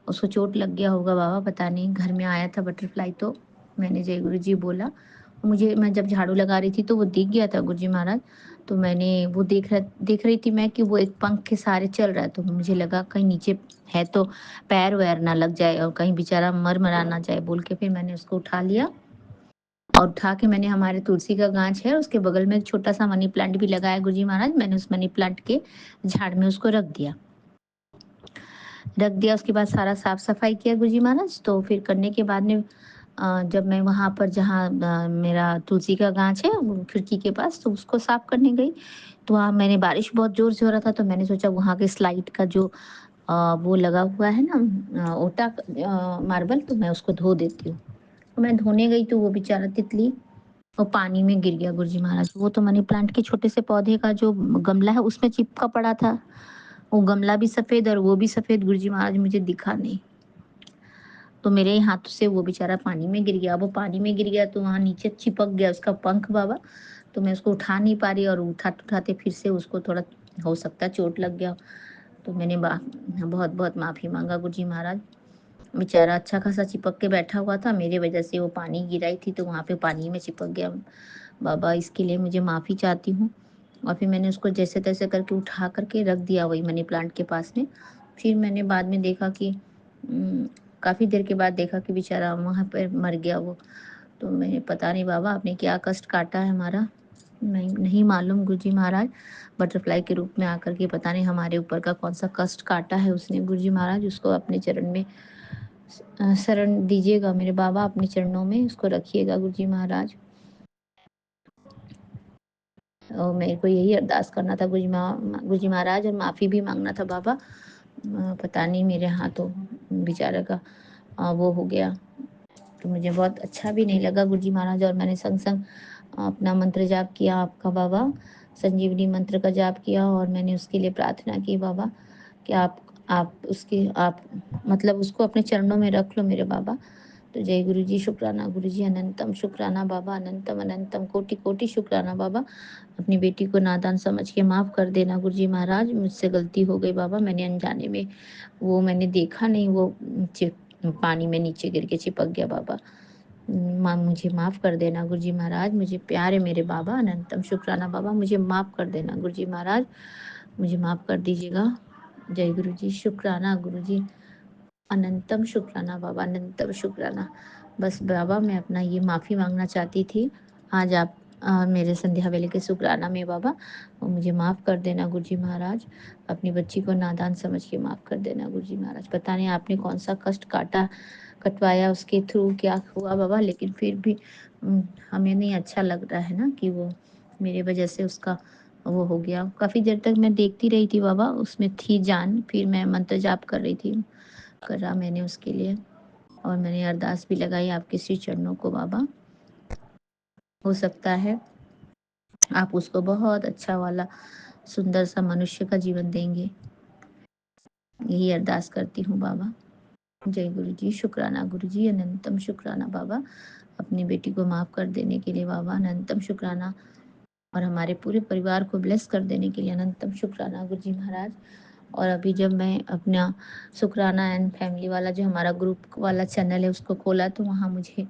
उसको चोट लग गया होगा बाबा, पता नहीं। घर में आया था बटरफ्लाई तो मैंने जय गुरु जी बोला। मैं जब झाड़ू लगा रही थी तो वो दिख गया था गुरु जी महाराज। तो मैंने वो देख रही थी मैं कि वो एक पंख के सहारे चल रहा है। तो मुझे लगा कहीं नीचे है तो पैर वैर ना लग जाए और कहीं बेचारा मर मरा ना जाए बोल के फिर मैंने उसको उठा लिया। और उठा के मैंने हमारे तुलसी का गाछ है उसके बगल में एक छोटा सा मनी प्लांट भी लगाया गुरु जी महाराज। मैंने उस मनी प्लांट के झाड़ में उसको रख दिया। उसके बाद सारा साफ सफाई किया गुरु जी महाराज। तो फिर करने के बाद में जब मैं वहाँ पर जहाँ मेरा तुलसी का गाछ है वो खिड़की के पास, तो उसको साफ करने गई। तो वहाँ मैंने बारिश बहुत जोर से हो रहा था तो मैंने सोचा वहाँ के स्लाइड का जो वो लगा हुआ है ना ओटा मार्बल, तो मैं उसको धो देती हूँ। तो मैं धोने गई तो वो बेचारा तितली वो पानी में गिर गया गुरु जी महाराज। वो तो मनी प्लांट के छोटे से पौधे का जो गमला है उसमें चिपका पड़ा था। वो गमला भी सफेद और वो भी सफेद गुरु जी महाराज, मुझे दिखा नहीं। तो मेरे ही हाथ से वो बेचारा पानी में गिर गया। वो पानी में गिर गया तो वहाँ नीचे चिपक गया उसका पंख बाबा। तो मैं उसको उठा नहीं पा रही और उठाते फिर से उसको थोड़ा हो सकता है चोट लग गया। तो मैंने बहुत बहुत माफ़ी मांगा गुरु जी महाराज। बेचारा अच्छा खासा चिपक के बैठा हुआ था, मेरे वजह से वो पानी गिराई थी तो वहाँ पे पानी में चिपक गया बाबा। इसके लिए मुझे माफ़ी चाहती हूँ। और फिर मैंने उसको जैसे तैसे करके उठा करके रख दिया वही मनी प्लांट के पास में। फिर मैंने बाद में देखा कि काफ़ी देर के बाद देखा कि बेचारा वहाँ पर मर गया वो। तो मैंने पता नहीं बाबा आपने क्या कष्ट काटा है हमारा, नहीं मालूम गुरुजी महाराज। बटरफ्लाई के रूप में आकर के पता नहीं हमारे ऊपर का कौन सा कष्ट काटा है उसने गुरुजी महाराज। उसको अपने चरण में शरण दीजिएगा मेरे बाबा, अपने चरणों में उसको रखिएगा गुरुजी महाराज। और मेरे को यही अरदास करना था गुरुजी महाराज और माफ़ी भी मांगना था बाबा। पता नहीं मेरे हाथों बेचारे का वो हो गया तो मुझे बहुत अच्छा भी नहीं लगा गुरुजी महाराज। और मैंने संग संग अपना मंत्र जाप किया आपका बाबा, संजीवनी मंत्र का जाप किया और मैंने उसके लिए प्रार्थना की बाबा कि आप उसकी आप मतलब उसको अपने चरणों में रख लो मेरे बाबा। तो जय गुरु जी, शुक्राना गुरु जी, अनंतम शुक्राना बाबा, अनंतम अनंतम कोटि कोटि शुक्राना बाबा। अपनी बेटी को नादान समझ के माफ़ कर देना गुरु जी महाराज, मुझसे गलती हो गई बाबा, मैंने अनजाने में वो मैंने देखा नहीं, वो पानी में नीचे गिर के चिपक गया बाबा। माँ मुझे माफ़ कर देना गुरु जी महाराज, मुझे प्यार है मेरे बाबा, अनंतम शुक्राना बाबा, मुझे माफ़ कर देना गुरु जी महाराज, मुझे माफ़ कर दीजिएगा। जय गुरु जी, शुक्राना गुरु जी, अनंतम शुक्राना बाबा, अनंतम शुक्राना। बस बाबा मैं अपना ये माफ़ी मांगना चाहती थी। आज आप मेरे संध्या वेले के शुक्राना में बाबा, मुझे माफ़ कर देना गुरु जी महाराज। अपनी बच्ची को नादान समझ के माफ़ कर देना गुरु जी महाराज। पता नहीं आपने कौन सा कष्ट कटवाया उसके थ्रू, क्या हुआ बाबा, लेकिन फिर भी हमें नहीं अच्छा लग रहा है ना कि वो मेरे वजह से उसका वो हो गया। काफ़ी देर तक मैं देखती रही थी बाबा, उसमें थी जान, फिर मैं मंत्र जाप कर रही थी, करा मैंने उसके लिए, और मैंने अरदास भी लगाई आपके श्री चरणों को बाबा। हो सकता है आप उसको बहुत अच्छा वाला सुंदर सा मनुष्य का जीवन देंगे, यही अरदास करती हूँ बाबा। जय गुरु जी, शुक्राना गुरु जी, अनंतम शुक्राना बाबा, अपनी बेटी को माफ़ कर देने के लिए बाबा, अनंतम शुक्राना, और हमारे पूरे परिवार को ब्लेस कर देने के लिए अनंतम शुक्राना गुरु जी महाराज। और अभी जब मैं अपना शुक्राना एंड फैमिली वाला जो हमारा ग्रुप वाला चैनल है उसको खोला, तो वहाँ मुझे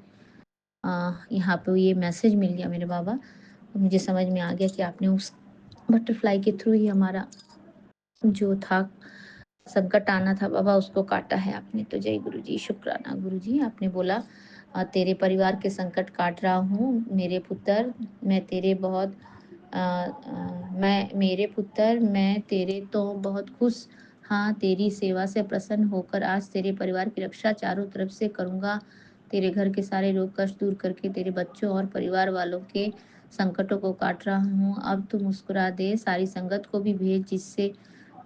यहाँ पे ये मैसेज मिल गया मेरे बाबा। मुझे समझ में आ गया कि आपने उस बटरफ्लाई के थ्रू ही हमारा जो था संकट आना था बाबा, उसको काटा है आपने। तो जय गुरु जी, शुक्राना गुरु जी। आपने बोला तेरे परिवार के संकट काट रहा हूँ मेरे पुत्र, मैं तेरे बहुत मैं मेरे पुत्र, मैं तेरे तो बहुत खुश, हाँ तेरी सेवा से प्रसन्न होकर आज तेरे परिवार की रक्षा चारों तरफ से करूँगा। तेरे घर के सारे रोग कष्ट दूर करके तेरे बच्चों और परिवार वालों के संकटों को काट रहा हूँ। अब तू मुस्कुरा दे, सारी संगत को भी भेज जिससे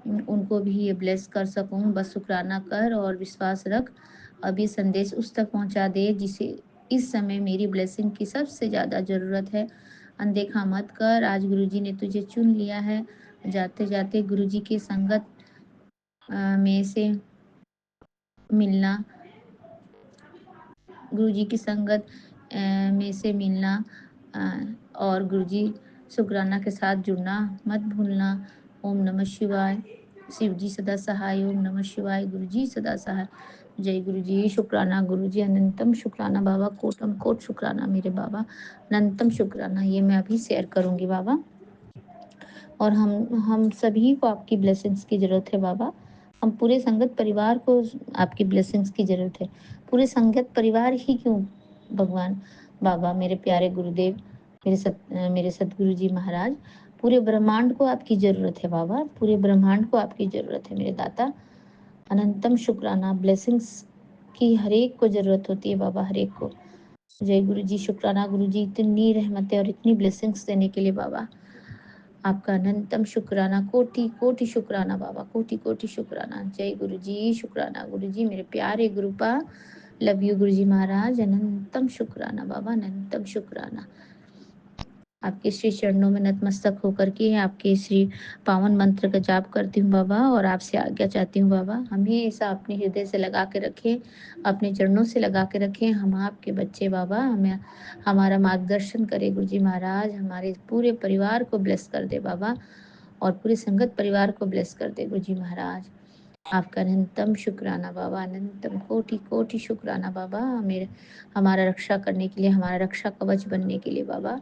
उनको भी ये ब्लेस कर सकूं। बस शुक्राना कर और विश्वास रख, अभी संदेश उस तक पहुंचा दे जिसे इस समय मेरी ब्लेसिंग की सबसे ज़्यादा ज़रूरत है। अनदेखा मत कर, आज गुरुजी ने तुझे चुन लिया है। जाते जाते गुरुजी की संगत में से मिलना, गुरुजी की संगत में से मिलना और गुरुजी शुक्राना के साथ जुड़ना मत भूलना। ओम नमः शिवाय, शिव जी सदा सहाय, ओम नमः शिवाय, गुरु जी सदा सहाय। जय गुरु जी, शुक्राना गुरु जी, अनंतम शुक्राना बाबा, कोटम कोट शुक्राना मेरे बाबा, अनंतम शुक्राना। ये मैं अभी शेयर करूँगी बाबा। और हम सभी को आपकी ब्लेसिंग्स की ज़रूरत है बाबा। हम पूरे संगत परिवार को आपकी ब्लेसिंग्स की ज़रूरत है। पूरे संगत परिवार ही क्यों भगवान बाबा, मेरे प्यारे गुरुदेव, मेरे सतगुरु जी महाराज, पूरे ब्रह्मांड को आपकी ज़रूरत है बाबा, पूरे ब्रह्मांड को आपकी ज़रूरत है मेरे दाता। अनंतम शुक्राना, ब्लेसिंग्स की हर एक को ज़रूरत होती है बाबा, हर एक को। जय गुरु जी, शुक्राना गुरु जी, इतनी रहमतें और इतनी ब्लेसिंग्स देने के लिए बाबा, आपका अनंतम शुक्राना, कोटि कोटि शुक्राना बाबा, कोटि कोटि शुक्राना। जय गुरु जी, शुक्राना गुरु जी, मेरे प्यारे गुरुपा, लव यू गुरु जी महाराज, अनंतम शुक्राना बाबा, अनंतम शुक्राना। आपके श्री चरणों में नतमस्तक होकर के आपके श्री पावन मंत्र का जाप करती हूँ बाबा, और आपसे आज्ञा चाहती हूँ बाबा, हमेशा अपने हृदय से लगा के रखें, अपने चरणों से लगा के रखें। हम आपके बच्चे बाबा, हमें हमारा मार्गदर्शन करे गुरु जी महाराज, हमारे पूरे परिवार को ब्लेस कर दे बाबा, और पूरे संगत परिवार को ब्लेस कर दे गुरु जी महाराज। आपका अनंतम शुक्राना बाबा, अनंतम कोटि कोटि शुक्राना बाबा, मेरे हमारा रक्षा करने के लिए, हमारा रक्षा कवच बनने के लिए बाबा।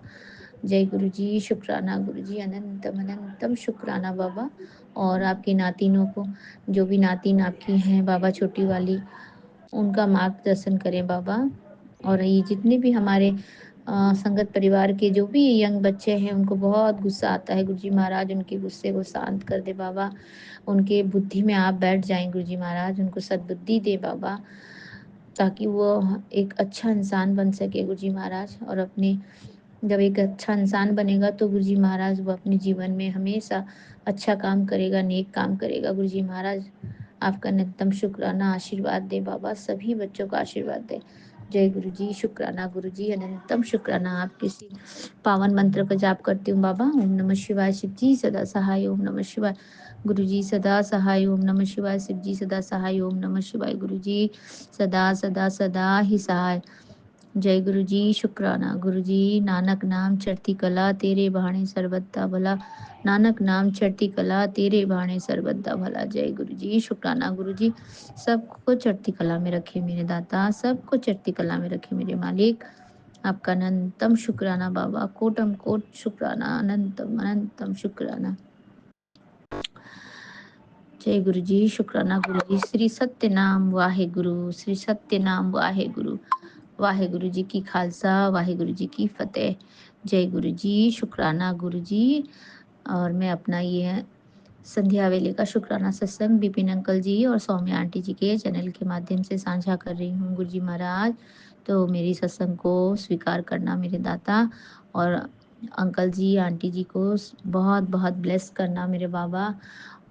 जय गुरु जी, शुक्राना गुरु जी, अनंतम अनंतम शुक्राना बाबा। और आपकी नातिनों को, जो भी नातिन आपकी हैं बाबा, छोटी वाली, उनका मार्गदर्शन करें बाबा। और ये जितने भी हमारे संगत परिवार के जो भी यंग बच्चे हैं, उनको बहुत गुस्सा आता है गुरु जी महाराज, उनके गुस्से को शांत कर दे बाबा, उनके बुद्धि में आप बैठ जाएं गुरु जी महाराज, उनको सद्बुद्धि दे बाबा, ताकि वो एक अच्छा इंसान बन सके गुरु जी महाराज। और अपने जब एक अच्छा इंसान बनेगा तो गुरु जी महाराज वो अपने जीवन में हमेशा अच्छा काम करेगा, नेक काम करेगा गुरु जी महाराज। आपका नित्यम शुक्राना, आशीर्वाद दे बाबा, सभी बच्चों का आशीर्वाद दे। जय गुरु जी, शुक्राना गुरु जी, अनंतम शुक्राना। आप किसी पावन मंत्र का जाप करती हूँ बाबा। ओम नमः शिवाय, शिव जी सदा सहाय। ओम नमः शिवाय, गुरु जी सदा सहाय। ओम नमः शिवाय, शिव जी सदा सहाय। ओम नमः शिवाय, गुरु जी सदा सदा सदा ही सहाय। जय गुरु जी, शुक्राना गुरु जी। नानक नाम चढ़ती कला, तेरे बहाने सर्वदा भला। नानक नाम चढ़ती कला, तेरे बहाने सर्वदा भला। जय गुरु जी, शुक्राना गुरु जी। सबको चढ़ती कला में रखे मेरे दाता, सबको चढ़ती कला में रखे मेरे मालिक। आपका अनंतम शुक्राना बाबा, कोटम कोट शुक्राना, अनंतम अनंतम शुक्राना। जय गुरु जी, शुक्राना गुरु जी। श्री सत्य नाम वाहे गुरु, श्री सत्य नाम वाहे गुरु। वाहे गुरु जी की खालसा, वाहे गुरु जी की फतेह। जय गुरु जी, शुक्राना गुरु जी। और मैं अपना ये संध्या वेले का शुक्राना सत्संग विपिन अंकल जी और सौम्या आंटी जी के चैनल के माध्यम से साझा कर रही हूँ गुरु जी महाराज। तो मेरी सत्संग को स्वीकार करना मेरे दाता, और अंकल जी आंटी जी को बहुत बहुत ब्लेस करना मेरे बाबा,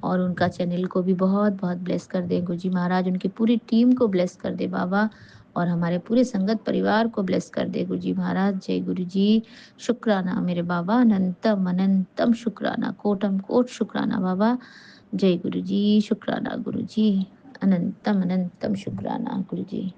और उनका चैनल को भी बहुत बहुत ब्लेस कर दे गुरु जी महाराज। उनकी पूरी टीम को ब्लेस कर दे बाबा, और हमारे पूरे संगत परिवार को ब्लेस कर दे गुरु जी महाराज। जय गुरु जी, शुक्राना मेरे बाबा, अनंतम अनंतम शुक्राना, कोटम कोट शुक्राना बाबा। जय गुरु जी, शुक्राना गुरु जी, अनंतम अनंतम शुक्राना गुरु जी।